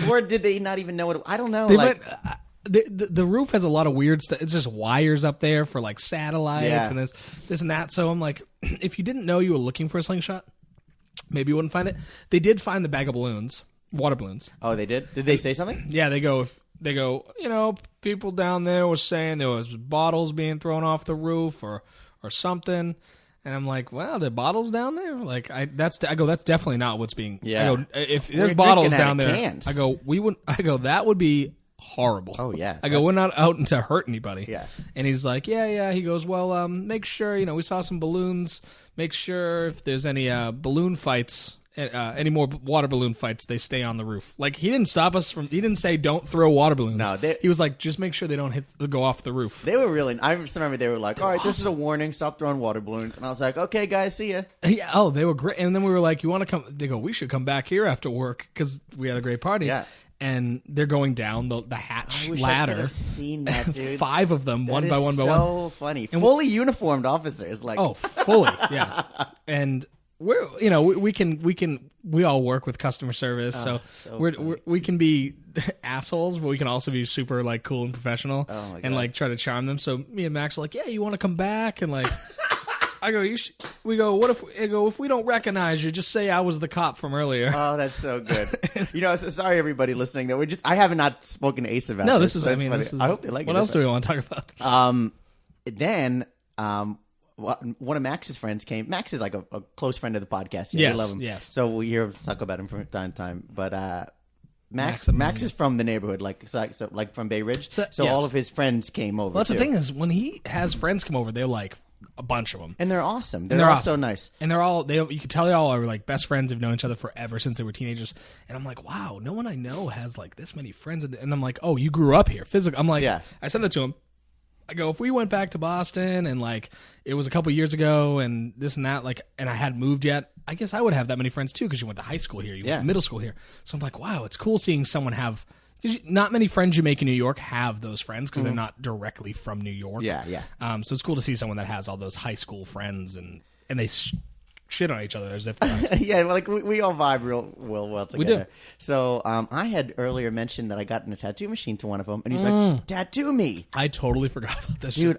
Or did they not even know what I don't know. They like, might, the roof has a lot of weird stuff. It's just wires up there for like satellites and this and that. So I'm like, if you didn't know you were looking for a slingshot, maybe you wouldn't find it. They did find the bag of balloons, water balloons. Oh, they did? Did they say something? Yeah, they go, people down there were saying there was bottles being thrown off the roof or something. And I'm like, well, there are bottles down there? Like, that's definitely not what's being. Yeah. I go, if We're there's bottles drinking out down of there, cans. I go, that would be horrible. Oh, yeah. I go, we're not out to hurt anybody. Yeah. And he's like, yeah. He goes, well, make sure, we saw some balloons. Make sure if there's any balloon fights, any more water balloon fights, they stay on the roof. Like, he didn't stop us from, he didn't say don't throw water balloons. No, he was like, just make sure they don't go off the roof. They were really. I just remember they were like, "All right, this is a warning. Stop throwing water balloons." And I was like, "Okay, guys, see ya." Yeah, oh, they were great. And then we were like, you want to come? They go, we should come back here after work because we had a great party. Yeah. And they're going down the hatch I wish ladder. I could have seen that, dude. 5 of them, one by one by one. So funny. Fully uniformed officers, like. Oh, fully, yeah. And we're we all work with customer service, so we can be assholes, but we can also be super like cool and professional, and like try to charm them. So me and Max are like, yeah, you want to come back? And like, I go, we go, what if we don't recognize you, just say I was the cop from earlier. Oh, that's so good. So sorry everybody listening that I have not spoken to Ace about No, this. this is, so I mean, funny. this is, I hope they like it. What else do we want to talk about? Then one of Max's friends came. Max is like a close friend of the podcast. Yes, we love him. yes. So we hear talk about him from time to time. But Max is from the neighborhood, like from Bay Ridge. So yes. all of his friends came over. Well, that's too. the thing is when he has friends come over, they're like a bunch of them, and they're awesome. They're all so nice, and they're all you can tell they all are like best friends. Have known each other forever since they were teenagers. And I'm like, wow, no one I know has like this many friends. And I'm like, oh, you grew up here, physically. I'm like, yeah. I said that to him. I go, if we went back to Boston and like it was a couple years ago and this and that, like, and I hadn't moved yet, I guess I would have that many friends too because you went to high school here, you went to middle school here. So I'm like, wow, it's cool seeing someone have. Not many friends you make in New York have those friends because they're not directly from New York. Yeah. So it's cool to see someone that has all those high school friends and they shit on each other as if. Yeah, like we all vibe real well together. We do. So I had earlier mentioned that I got in a tattoo machine to one of them, and he's like, "Tattoo me." I totally forgot about this, dude.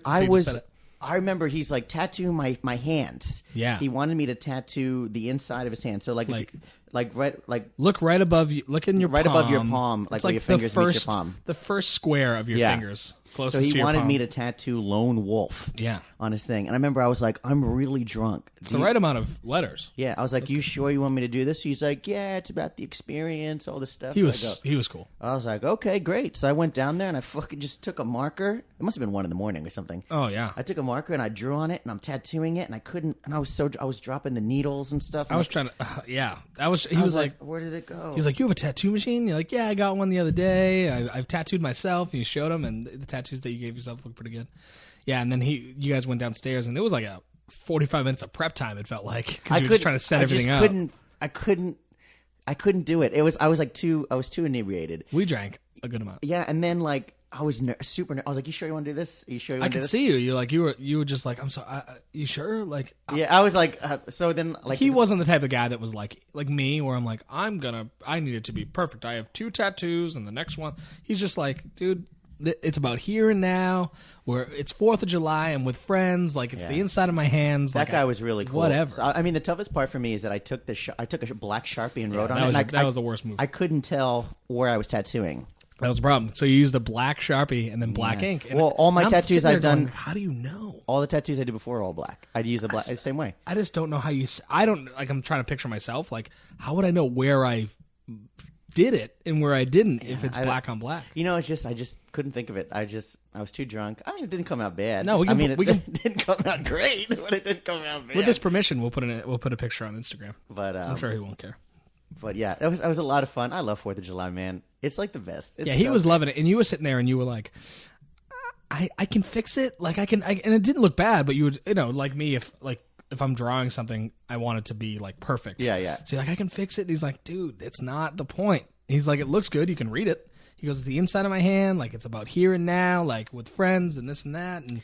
I remember he's like, "Tattoo my hands." Yeah. He wanted me to tattoo the inside of his hand. So look right above you. Look in your right palm. above your palm, like it's where like your fingers meet your palm. The first square of your fingers. Closest so he to your wanted palm. me to tattoo Lone Wolf Yeah. on his thing. And I remember I was like, I'm really drunk. It's the right amount of letters. Yeah, I was like, you sure you want me to do this? He's like, yeah, it's about the experience, all this stuff. He So was cool. I was like, okay, great. So I went down there and I fucking just took a marker. It must have been 1 a.m. or something. Oh yeah. I took a marker and I drew on it and I'm tattooing it and I couldn't. And I was dropping the needles and stuff. I was trying to. Yeah. He was like, where did it go? he was like, you have a tattoo machine? You're like, yeah, I got one the other day. I've tattooed myself. And you showed him, and the tattoos that you gave yourself look pretty good. Yeah, and then you guys went downstairs, and it was like a 45 minutes of prep time. It felt like because you were just trying to set everything up. I couldn't do it. I was too inebriated. We drank a good amount. Yeah, and then like I was super. I was like, "You sure you want to do this? You sure you I want to do could this?" see you. You're like you were just like, I'm sorry. You sure? Like Yeah, I was like, so then like he wasn't the type of guy that was like me, where I'm like, I need it to be perfect. I have 2 tattoos, and the next one. He's just like, dude, it's about here and now. Where it's 4th of July, I'm with friends. Like it's the inside of my hands. That guy was really cool. Whatever. So, I mean, the toughest part for me is that I took a black Sharpie and wrote on it. That was the worst move. I couldn't tell where I was tattooing. That was the problem. So you used the black Sharpie and then black ink. And Well, all my I'm tattoos sitting there I've done- going, how do you know? All the tattoos I did before are all black. I'd use the same way. I just don't know how you. I don't like. I'm trying to picture myself. Like, how would I know where I did it and where I didn't if it's black on black? You know, I just couldn't think of it. I was too drunk. I mean, it didn't come out bad. No, it didn't come out great, but it didn't come out bad. With this permission, we'll put a picture on Instagram. But I'm sure he won't care. But yeah, it was a lot of fun. I love 4th of July, man. It's like the best. It's He so was good. loving it, and you were sitting there, and you were like, "I can fix it. Like and it didn't look bad, but you would, like me, if I'm drawing something, I want it to be like perfect. Yeah. So you're like, I can fix it. And he's like, dude, it's not the point. He's like, it looks good. You can read it. He goes, it's the inside of my hand. Like it's about here and now, like with friends and this and that. And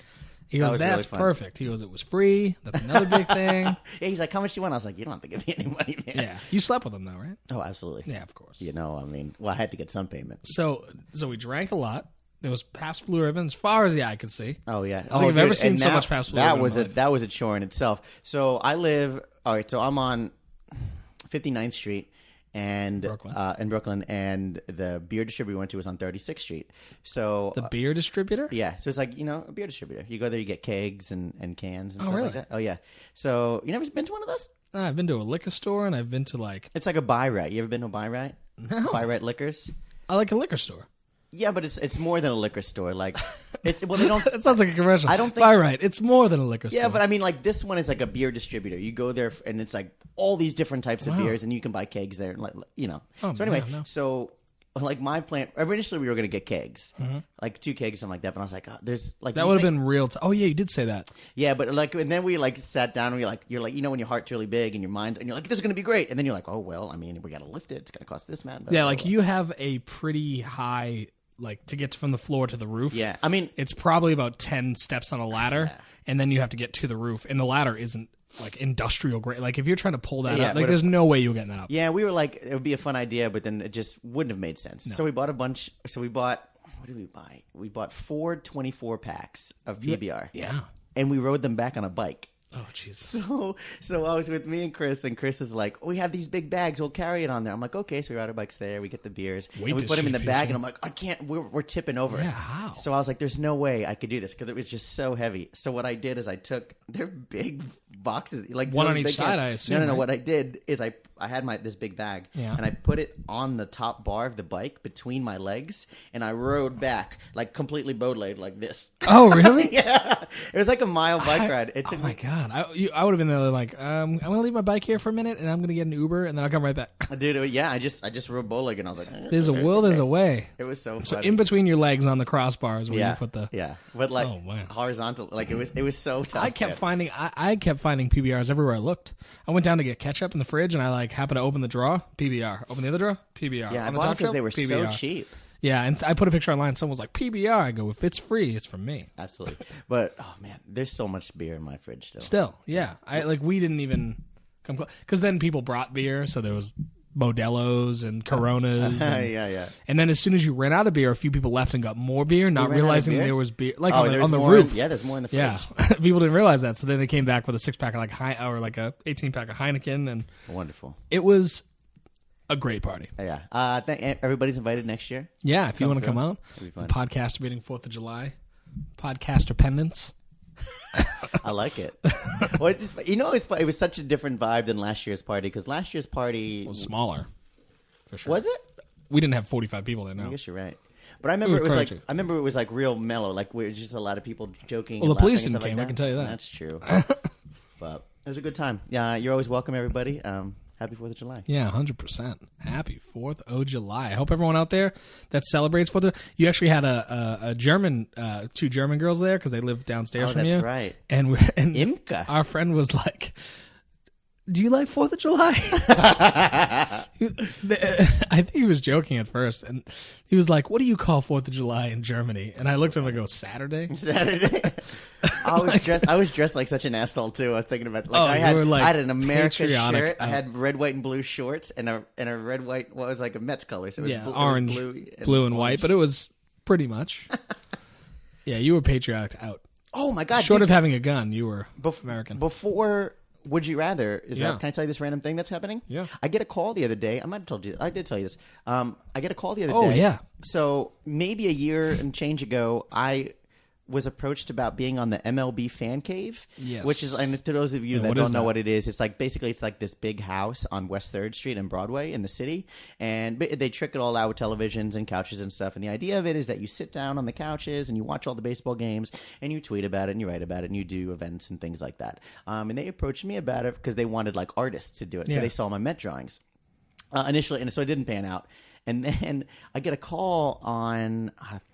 he goes, was that's really fun. perfect. He goes, it was free. That's another big thing. Yeah, he's like, how much do you want? I was like, you don't have to give me any money, man. Yeah. You slept with him though, right? Oh, absolutely. Yeah, of course. You know, I mean, well, I had to get some payment. So we drank a lot. There was Pabst Blue Ribbon as far as the eye could see. Oh yeah, I don't think I've ever seen so much Pabst Blue Ribbon. That was a chore in itself. So I live. All right, so I'm on 59th Street and in Brooklyn, and the beer distributor we went to was on 36th Street. So The beer distributor? yeah, so it's like a beer distributor. You go there, you get kegs and cans and stuff really? like that. Oh yeah. So you never been to one of those? I've been to a liquor store, and I've been to like... It's like a buy right. You ever been to a buy right? No. Buy right liquors. I like a liquor store. Yeah, but it's more than a liquor store. Like it's they don't. That sounds like a commercial. I don't think- By right, it's more than a liquor store. Yeah, but I mean, like this one is like a beer distributor. You go there and it's like all these different types of beers, and you can buy kegs there. And like Oh, so anyway, man, no. so like my plan. Initially, we were going to get kegs, like 2 kegs, something like that. But I was like, there's like that would have been real. Oh yeah, you did say that. Yeah, but like, and then we like sat down and you're like, when your heart's really big and your mind, and you're like, this is going to be great, and then you're like, oh well, I mean, we got to lift it. It's going to cost this man. Yeah, like you have a pretty high, like to get from the floor to the roof. Yeah, I mean, it's probably about 10 steps on a ladder, and then you have to get to the roof, and the ladder isn't like industrial grade. Like if you're trying to pull that up, like there's no way you're getting that up. Yeah, we were like, it would be a fun idea, but then it just wouldn't have made sense. No. So we bought a bunch. So we bought, what did we buy? We bought 4 24 packs of PBR. Yeah. And we rode them back on a bike. Oh, Jesus. So I was with me and Chris is like, we have these big bags. We'll carry it on there. I'm like, okay. So we ride our bikes there. We get the beers. And we put them in the bag. And I'm like, I can't. We're tipping over. Yeah, how? So I was like, there's no way I could do this because it was just so heavy. So what I did is I took their big boxes. Like one those on each big side, cans. I assume. No. Right? What I did is I had this big bag. Yeah. And I put it on the top bar of the bike between my legs. And I rode back like completely bow-legged like this. Oh, really? Yeah. It was like a mile bike ride. It took my God. I would have been there like, I'm going to leave my bike here for a minute, and I'm going to get an Uber, and then I'll come right back. Dude, yeah, I just rode bow-legged, and I was like... There's a will, there's a way. It was so funny. So in between your legs on the crossbars where you put the... Yeah, but like Oh, wow. horizontal, like it was so tough. I kept finding PBRs everywhere I looked. I went down to get ketchup in the fridge, and I like happened to open the drawer, PBR. Open the other drawer, PBR. Yeah, I on the bought top because shelf, they were PBR. so cheap. Yeah, and I put a picture online. Someone was like, PBR. I go, if it's free, it's from me. Absolutely. But, oh, man, there's so much beer in my fridge still. Still, yeah. We didn't even come close. Because then people brought beer, so there was Modelo's and Coronas. And, yeah. And then as soon as you ran out of beer, a few people left and got more beer, not ran out of realizing beer? there was beer. Like Oh, on the more roof. there's more in the fridge. Yeah. People didn't realize that. So then they came back with a 6-pack of or like a 18-pack of Heineken. And Wonderful. it was a great party. Yeah. Everybody's invited next year. Yeah, if you want to come out. It'll be fun. Podcasterbating 4th of July. Podcaster pendants. I like it. Well, it was such a different vibe than last year's party because last year's party It was smaller. For sure. was it? We didn't have 45 people there, I no. guess you're right. But I remember It was it was like real mellow, like we were just a lot of people joking. Well, and the police laughing and didn't stuff came, like I can tell you that. That's true. But it was a good time. Yeah, you're always welcome, everybody. Happy 4th of July. Yeah, 100%. Happy 4th of July. I hope everyone out there that celebrates 4th of July. You actually had a German, 2 German girls there because they live downstairs from you. That's right. And Imka. Our friend was like, do you like 4th of July? I think he was joking at first. And he was like, what do you call 4th of July in Germany? And I looked at him and go, Saturday? Saturday. I was dressed like such an asshole too. I was thinking about I you were, like, had an American patriotic. shirt. I had red, white, and blue shorts and a red, white. What was like a Mets color? So it was Yeah, blue, orange, it was blue and white. But it was pretty much. Yeah, you were patriotic out. Oh my god! Short of having a gun, you were American. Before Would You Rather, Yeah. can I tell you this random thing that's happening? Yeah. I get a call the other day. I might have told you. I did tell you this. I get a call the other Oh, day. yeah. So maybe a year and change ago, I was approached about being on the MLB Fan Cave. Yes. Which is, and to those of you that what don't is know that? what it is, it's like basically it's like this big house on West 3rd Street and Broadway in the city. And they trick it all out with televisions and couches and stuff. And the idea of it is that you sit down on the couches and you watch all the baseball games and you tweet about it and you write about it and you do events and things like that. And they approached me about it because they wanted like artists to do it. So Yeah. they saw my Met drawings initially. And so it didn't pan out. And then I get a call on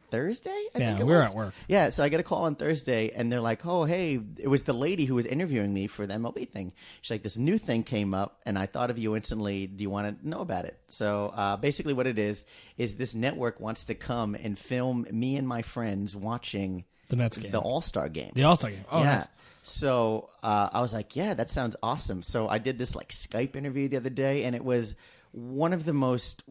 Thursday, I think it we were was. at work. Yeah, so I get a call on Thursday, and they're like, oh, hey, it was the lady who was interviewing me for the MLB thing. She's like, this new thing came up, and I thought of you instantly. Do you want to know about it? So basically what it is this network wants to come and film me and my friends watching The Mets game. the All-Star game. The All-Star game. Oh, yeah. nice. So I was like, yeah, that sounds awesome. So I did this like Skype interview the other day, and it was one of the most...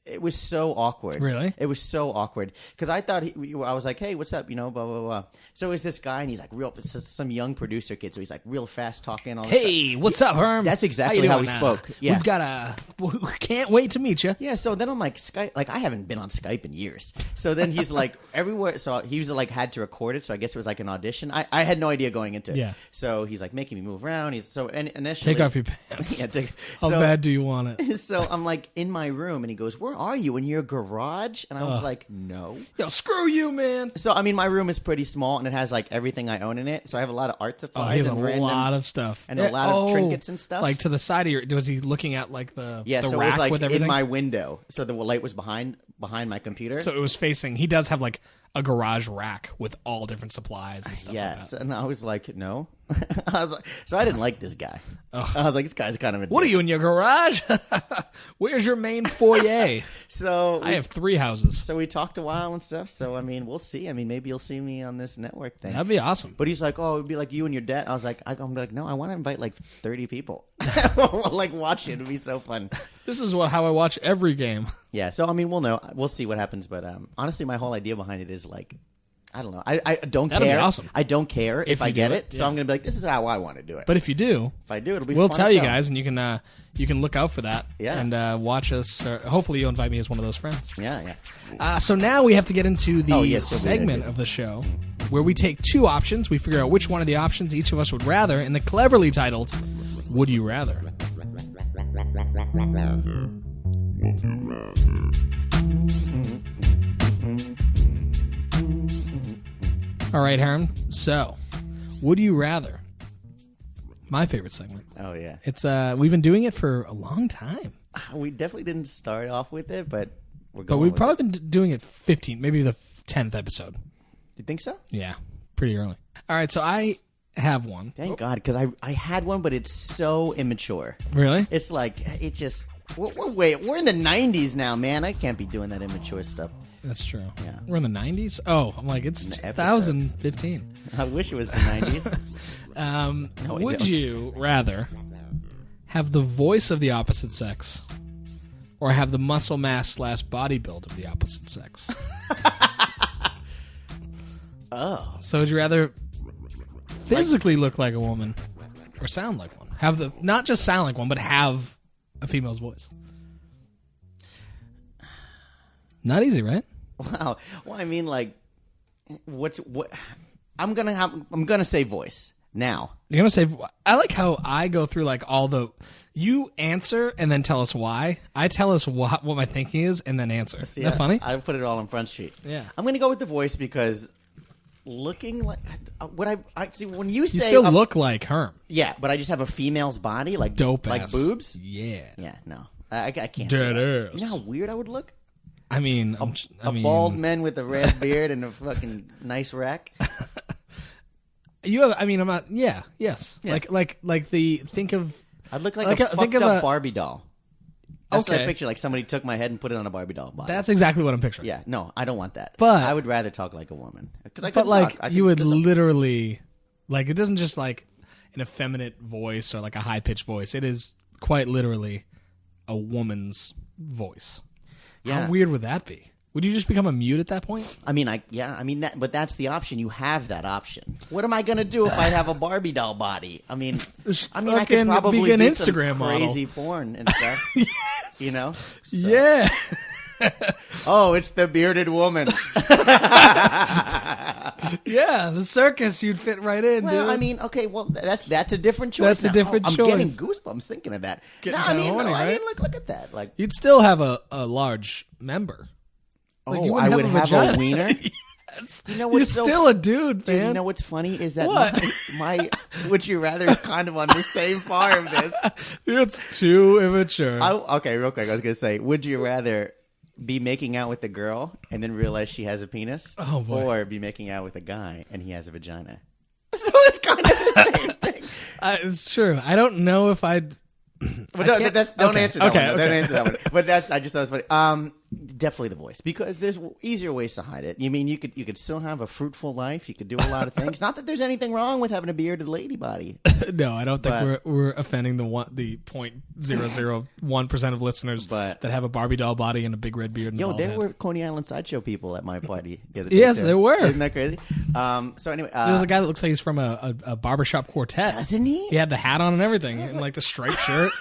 It was so awkward. Really? It was so awkward because I thought I was like, "Hey, what's up?" Blah blah blah. So it was this guy, and he's like some young producer kid. So he's like real fast talking. All this Hey, stuff. what's up, Herm? That's exactly how he spoke. Yeah. We've got we can't wait to meet you. Yeah, so then I'm like Skype. Like I haven't been on Skype in years. So then he's like everywhere. So he was like had to record it. So I guess it was like an audition. I had no idea going into it. Yeah. So he's like making me move around. And initially Take off your pants. Yeah. How bad do you want it? So I'm like in my room, and he goes, "Where are you? In your garage?" And I was like, "No." Yo, screw you, man. So I mean, my room is pretty small, and it has like everything I own in it. So I have a lot of art Oh, supplies he has a and random, lot of stuff. and a lot of trinkets and stuff. Like to the side of your... Was he looking at like the yeah, so it rack was like with everything? in my window. So the light was behind my computer. So it was facing... He does have like a garage rack with all different supplies and stuff yes, like that. and I was like, no. I was like, so I didn't like this guy. I was like, this guy's kind of a What are dick. you in your garage? Where's your main foyer? So I have 3 houses. So we talked a while and stuff. So I mean, we'll see. I mean, maybe you'll see me on this network thing. That'd be awesome. But he's like, oh, it'd be like you and your dad. I was like, I'm like, no, I want to invite like 30 people. Like watch it. It'd be so fun. This is how I watch every game. Yeah. So I mean, we'll know. We'll see what happens. But honestly, my whole idea behind it is like, I don't know. I don't That'd be care. awesome. I don't care if I you get do it. it, So yeah. I'm gonna be like, this is how I want to do it. But if you do, if I do, it'll be. we'll fun tell as you hell. guys, and you can look out for that. Yeah. And watch us. Hopefully, you'll invite me as one of those friends. Yeah, yeah. So now we have to get into the yes, so we segment did. of the show where we take 2 options. We figure out which one of the options each of us would rather, and the cleverly titled "Would You Rather." All right, Harem. So, would you rather? My favorite segment. Oh yeah. It's we've been doing it for a long time, We definitely didn't start off with it, but we're but going. we've with probably been doing it 15, maybe the 10th episode. You think so? Yeah, pretty early. All right, so I have one. Thank God, because I had one, but it's so immature. Really? It's like it just. We're in the 90s now, man. I can't be doing that immature stuff. That's true. Yeah. We're in the 90s. Oh, I'm like, it's the 2015. I wish it was the 90s. No, I Would don't. you rather have the voice of the opposite sex or have the muscle mass / body build of the opposite sex? Oh. So would you rather physically look like a woman or sound like one? Have the not just sound like one, but have a female's voice. Not easy, right? Wow. Well, I mean, like, what? I'm gonna say voice now. You're gonna say. I like how I go through like all the. You answer and then tell us why. I tell us what my thinking is and then answer. See, Isn't that funny? I put it all on Front Street. Yeah. I'm gonna go with the voice because looking like what I see when you say You still look like Herm. Yeah, but I just have a female's body, like Dope like ass. boobs. Yeah. Yeah, no, I can't. Dead do that. ass. You know how weird I would look? I mean, A bald man with a red beard and a fucking nice rack. You have. I mean, I'm not. Yeah. Yes. Yeah. Like the think of. I'd look like Like a think fucked of up a- Barbie doll. That's what I Okay. picture. Like somebody took my head and put it on a Barbie doll body. That's exactly what I'm picturing. Yeah, no, I don't want that. But- I would rather talk like a woman because I But could like talk. you would literally, like it doesn't just like an effeminate voice or like a high pitched voice. It is quite literally a woman's voice. Yeah. How weird would that be? Would you just become a mute at that point? I mean, but that's the option. You have that option. What am I gonna do if I have a Barbie doll body? I mean, I could Fucking probably be an do Instagram some model. crazy porn and stuff. Yes. You know? So- Yeah. Oh, it's the bearded woman. Yeah. The circus, you'd fit right in, Well, dude. I mean, okay, well, that's a different choice. That's a now. different I'm choice. getting goosebumps thinking of that. Getting No, kinda horny, right? look at that. Like, You'd still have a large member. Like, you oh, I wouldn't would have vagina. a wiener. Yes. You know You're what's so still a dude, Dude, man. you know what's funny is that What? my would you rather is kind of on the same par of this. It's too immature. Okay, real quick, I was gonna say, would you rather be making out with a girl and then realize she has a penis, Oh, boy. or be making out with a guy and he has a vagina? So it's kind of the same thing. It's true. I don't know if I'd. But don't can't- answer that okay, one. okay, Don't okay. answer that one. But I just thought it was funny. Definitely the voice, because there's easier ways to hide it. You mean you could still have a fruitful life. You could do a lot of things. Not that there's anything wrong with having a bearded lady body. No, I don't think But- we're offending the 0.001% of listeners But- that have a Barbie doll body and a big red beard. And a Yo, bald there head. were Coney Island Sideshow people at my party the other day. Yes, too. there were. Isn't that crazy? So anyway, There's a guy that looks like he's from a barbershop quartet. doesn't he? He had the hat on and everything, and like the striped shirt.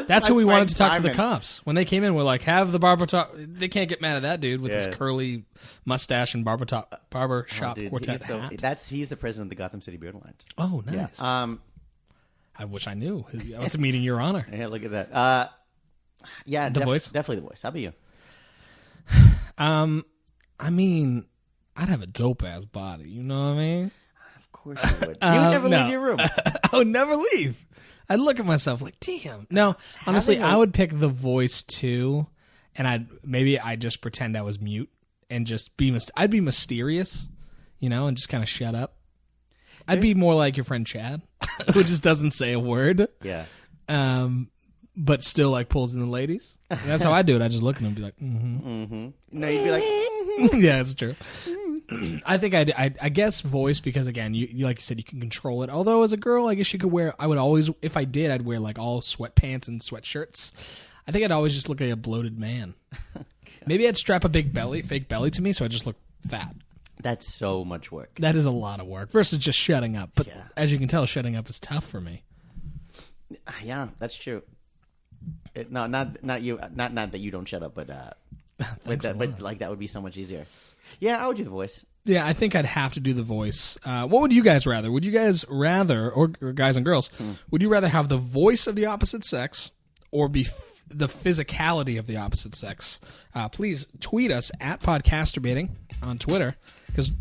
That's my who we wanted friend to talk to the Simon. cops when they came in. We're like, have the barber talk. They can't get mad at that dude with his Yeah. curly mustache and barbershop Dude, quartet hat. he's the president of the Gotham City Beard Alliance. Oh, nice. Yeah. I wish I knew. I was meeting Your Honor. Yeah, look at that. Yeah, The voice? Definitely the voice. How about you? I mean, I'd have a dope ass body. You know what I mean? Of course you would. You would never no. leave your room. I would never leave. I'd look at myself like, damn. No, honestly, Having a- I would pick the voice too, and I'd just pretend I was mute and just be I'd be mysterious, and just kind of shut up. I'd be more like your friend Chad, who just doesn't say a word, Yeah. but still like pulls in the ladies. And that's how I do it. I just look at them and be like, No, you'd be like, yeah, it's true. I think I guess voice because again, you like you said, you can control it. Although as a girl, I guess you could wear. I would always, if I did, I'd wear like all sweatpants and sweatshirts. I think I'd always just look like a bloated man. Maybe I'd strap a fake belly to me, so I just look fat. that's so much work. That is a lot of work versus just shutting up. But Yeah. as you can tell, shutting up is tough for me. Yeah, that's true. Not you. Not that you don't shut up, but but like that would be so much easier. Yeah, I would do the voice. Yeah, I think I'd have to do the voice. What would you guys rather? Would you guys rather, or guys and girls, would you rather have the voice of the opposite sex or be the physicality of the opposite sex? Please tweet us at Podcasterbating on Twitter because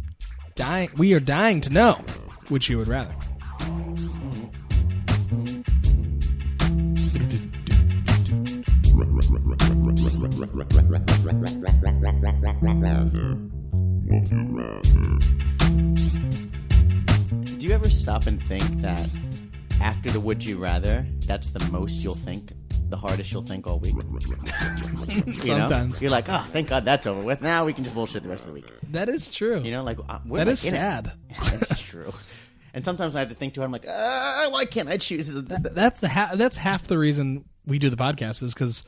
we are dying to know which you would rather. Do you ever stop and think that after the would you rather, that's the most you'll think, the hardest you'll think all week? You know? Sometimes. You're like, oh, thank God that's over with. Now we can just bullshit the rest of the week. That is true. You know, like we're That like is in it. sad. That's true. And sometimes I have to think too hard. I'm like, why can't I choose? That's half the reason we do the podcast is because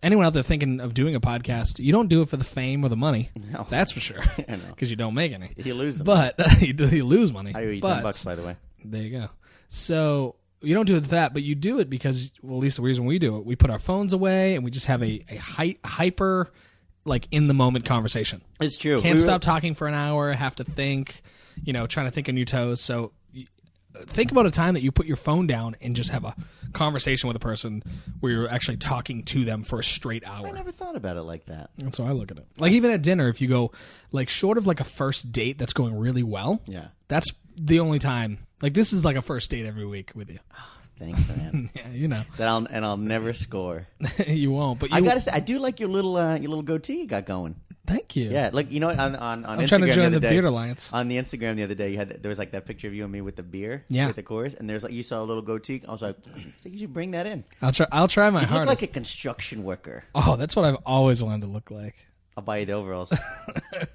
anyone out there thinking of doing a podcast, you don't do it for the fame or the money. No. That's for sure. I know. Because you don't make any. You lose them. But you lose money. I owe you But- $10, by the way. There you go. So you don't do it for that, but you do it because, well, at least the reason we do it, we put our phones away and we just have a hyper like in the moment conversation. It's true. Can't stop talking for an hour, have to think, trying to think on your toes. So think about a time that you put your phone down and just have a conversation with a person where you're actually talking to them for a straight hour. I never thought about it like that. That's how I look at it. Like even at dinner, if you go like short of like a first date that's going really well, Yeah. that's the only time. Like this is like a first date every week with you. Thanks, man. Yeah, I'll never score. You won't. But I gotta say, I do like your little goatee you got going. Thank you. Yeah, like on I'm Instagram trying to join the the other Beard day. Alliance. On the Instagram the other day, there was like that picture of you and me with the beer, Yeah. with the chorus, and there's like you saw a little goatee. I was like, you should bring that in. I'll try my You look hardest. like a construction worker. Oh, that's what I've always wanted to look like. I'll buy you the overalls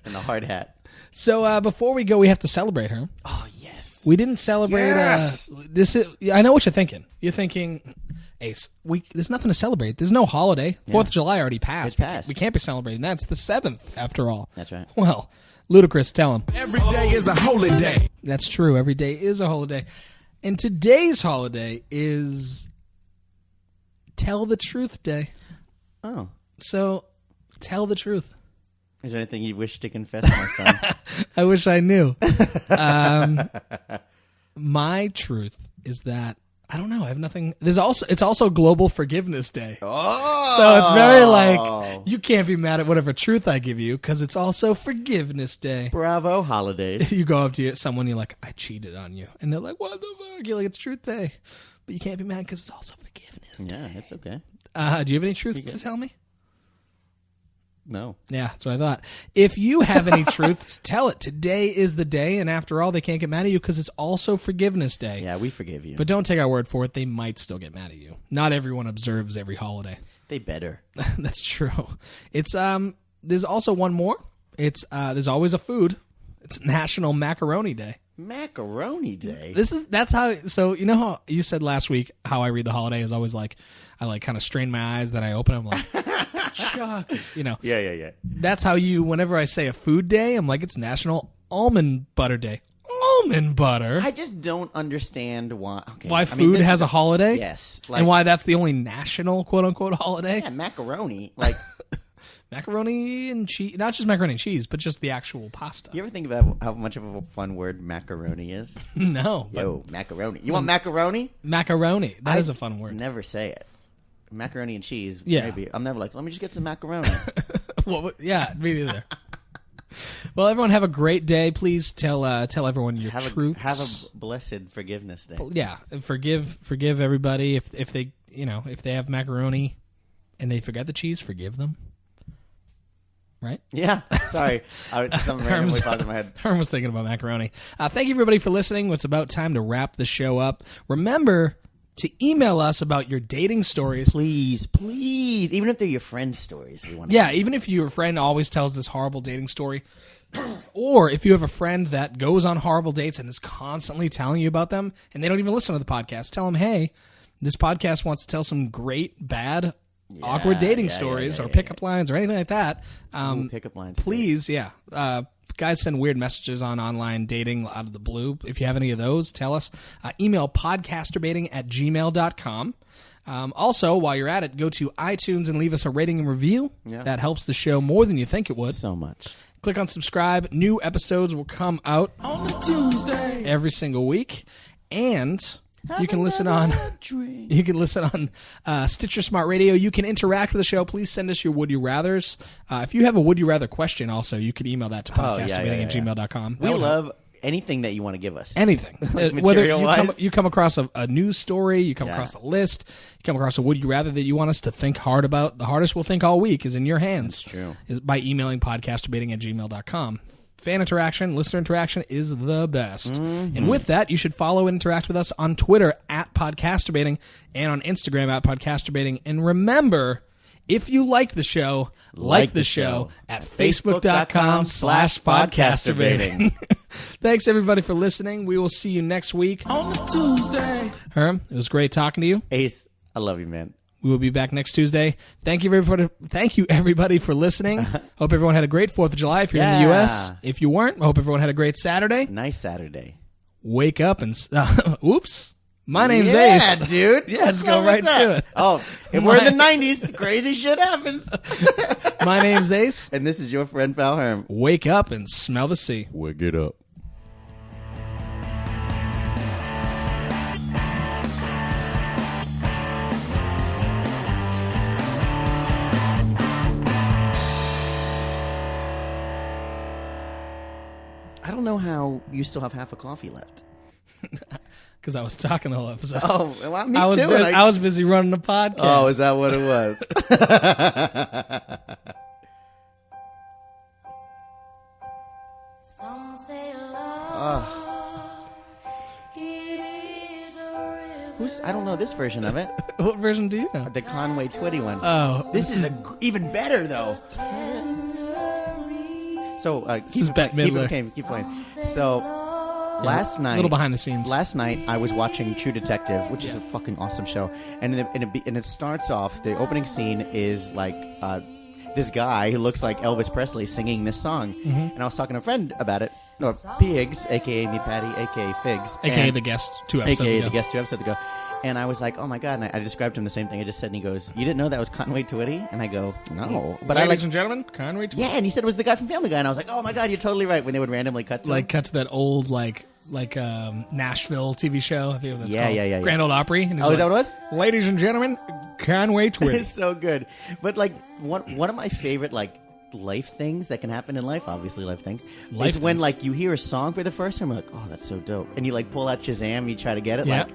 and the hard hat. So before we go, we have to celebrate her. Oh yes, We didn't celebrate Yes! this. I know what you're thinking. You're thinking, Ace, there's nothing to celebrate. There's no holiday. 4th of July already passed. It's passed. We can't be celebrating that. It's the 7th, after all. That's right. Well, Ludacris, tell him. Every day is a holiday. That's true. Every day is a holiday. And today's holiday is Tell the Truth Day. Oh, So, tell the truth. is there anything you wish to confess, my son? I wish I knew. My truth is that I don't know. I have nothing. It's also Global Forgiveness Day. Oh, So it's very like you can't be mad at whatever truth I give you because it's also Forgiveness Day. bravo holidays. You go up to someone, you're like, I cheated on you, and they're like, what the fuck? You're like, it's Truth Day, but you can't be mad because it's also Forgiveness Day. Yeah, it's okay. Do you have any truths to tell me? No. Yeah, that's what I thought. If you have any truths, tell it. Today is the day, and after all, they can't get mad at you because it's also Forgiveness Day. Yeah, we forgive you. But don't take our word for it. They might still get mad at you. Not everyone observes every holiday. they better. That's true. It's there's also one more. It's there's always a food. It's National Macaroni Day. Macaroni Day. That's how. So you know how you said last week how I read the holiday is always like I like kind of strain my eyes, then I open them like Chuck. Yeah. That's how you. Whenever I say a food day, I'm like it's National Almond Butter Day. Almond butter. I just don't understand why. Okay, Why food has a holiday? Yes, and why that's the only national quote unquote holiday? Yeah, macaroni. Like, Macaroni and cheese, not just macaroni and cheese, but just the actual pasta. you ever think about how much of a fun word macaroni is? No, but Yo, macaroni. You want macaroni? macaroni. That is a fun word. Never say it. Macaroni and cheese. Yeah. Maybe. I'm never like, let me just get some macaroni. Well, yeah, me neither. Well, everyone have a great day. Please tell everyone your truths. Have a blessed forgiveness day. Yeah, forgive everybody if they if they have macaroni and they forget the cheese, forgive them. Right? Yeah. Sorry. Something randomly popped in my head. Herm was thinking about macaroni. Thank you, everybody, for listening. It's about time to wrap the show up. Remember to email us about your dating stories. Please. Even if they're your friends' stories. We want to Yeah, even if your friend always tells this horrible dating story, or if you have a friend that goes on horrible dates and is constantly telling you about them, and they don't even listen to the podcast, tell them, hey, this podcast wants to tell some great, bad, awkward dating stories or pickup lines or anything like that. pickup lines. Please, guys send weird messages on online dating out of the blue. If you have any of those, tell us. Email podcasterbating@gmail.com. Also, while you're at it, go to iTunes and leave us a rating and review. Yeah. That helps the show more than you think it would. So much. Click on subscribe. New episodes will come out On a Tuesday. every single week. And you can listen on Stitcher Smart Radio. You can interact with the show. Please send us your Would You Rathers. If you have a Would You Rather question also, you can email that to podcasterbating@gmail.com. We love anything that you want to give us. Anything. Whether Material-wise? you come across a news story, you come across a list, you come across a Would You Rather that you want us to think hard about, the hardest we'll think all week is in your hands. That's true. Is by emailing podcasterbating@gmail.com. Fan interaction, listener interaction is the best. Mm-hmm. And with that, you should follow and interact with us on Twitter @podcasterbating and on Instagram @podcasterbating. And remember, if you like the show, like the show at facebook.com/podcasterbating. Thanks, everybody, for listening. We will see you next week. On a Tuesday. Herm, it was great talking to you. Ace, I love you, man. We will be back next Tuesday. Thank you, everybody, for listening. Hope everyone had a great 4th of July if you're in the U.S. If you weren't, I hope everyone had a great Saturday. Nice Saturday. Wake up and... oops. My name's Yeah, Ace. dude. Yeah, What's just go wrong with right that? to it. Oh, if we're in the 90s, crazy shit happens. My name's Ace. And this is your friend Val Herm. Wake up and smell the sea. Wake it up. I don't know how you still have half a coffee left. Because I was talking the whole episode. Oh, well, me I was too. busy, and I was busy running the podcast. Oh, is that what it was? Some say love is a river. I don't know this version of it. What version do you know? The Conway Twitty one. Oh, This is even better, though. So, This is Bette Midler. Keep playing. So, last night, a little behind the scenes. Last night, I was watching True Detective, which is a fucking awesome show. And it starts off, the opening scene is like this guy who looks like Elvis Presley singing this song. Mm-hmm. And I was talking to a friend about it, or Pigs, a.k.a. me, Patty, a.k.a. Figs. AKA and- the guest 2 episodes a.k.a. ago. the guest 2 episodes ago. And I was like, oh my God. And I described him the same thing I just said. And he goes, you didn't know that was Conway Twitty? And I go, no. But Ladies and gentlemen, Conway. yeah, and he said it was the guy from Family Guy. And I was like, oh my God, you're totally right. When they would randomly cut to him. Cut to that old Nashville TV show. I forget what that's Yeah, called. yeah. Grand Old Opry. And he's Oh, is that like, what it was? Ladies and gentlemen, Conway It's Twitty. so good. But like one of my favorite life things that can happen in life, obviously life things, Life is when things. you hear a song for the first time, you're like, oh, that's so dope. And you pull out Shazam and you try to get it. Yeah.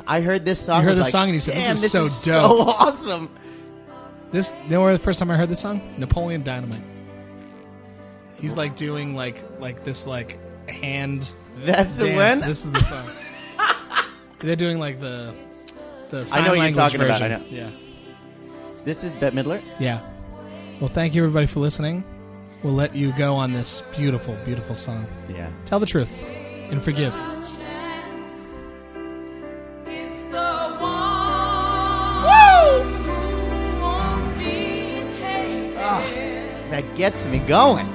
I heard this song. You heard was this like, song and you said, damn, this is so so dope. awesome. You know the first time I heard this song? Napoleon Dynamite. He's doing this hand That's dance. when. This is the song. They're doing the sign I know what you're language talking about, version. I know. Yeah. This is Bette Midler. Yeah. Well, thank you everybody for listening. We'll let you go on this beautiful, beautiful song. Yeah. Tell the truth and forgive. It's the one who won't be taken. That gets me going.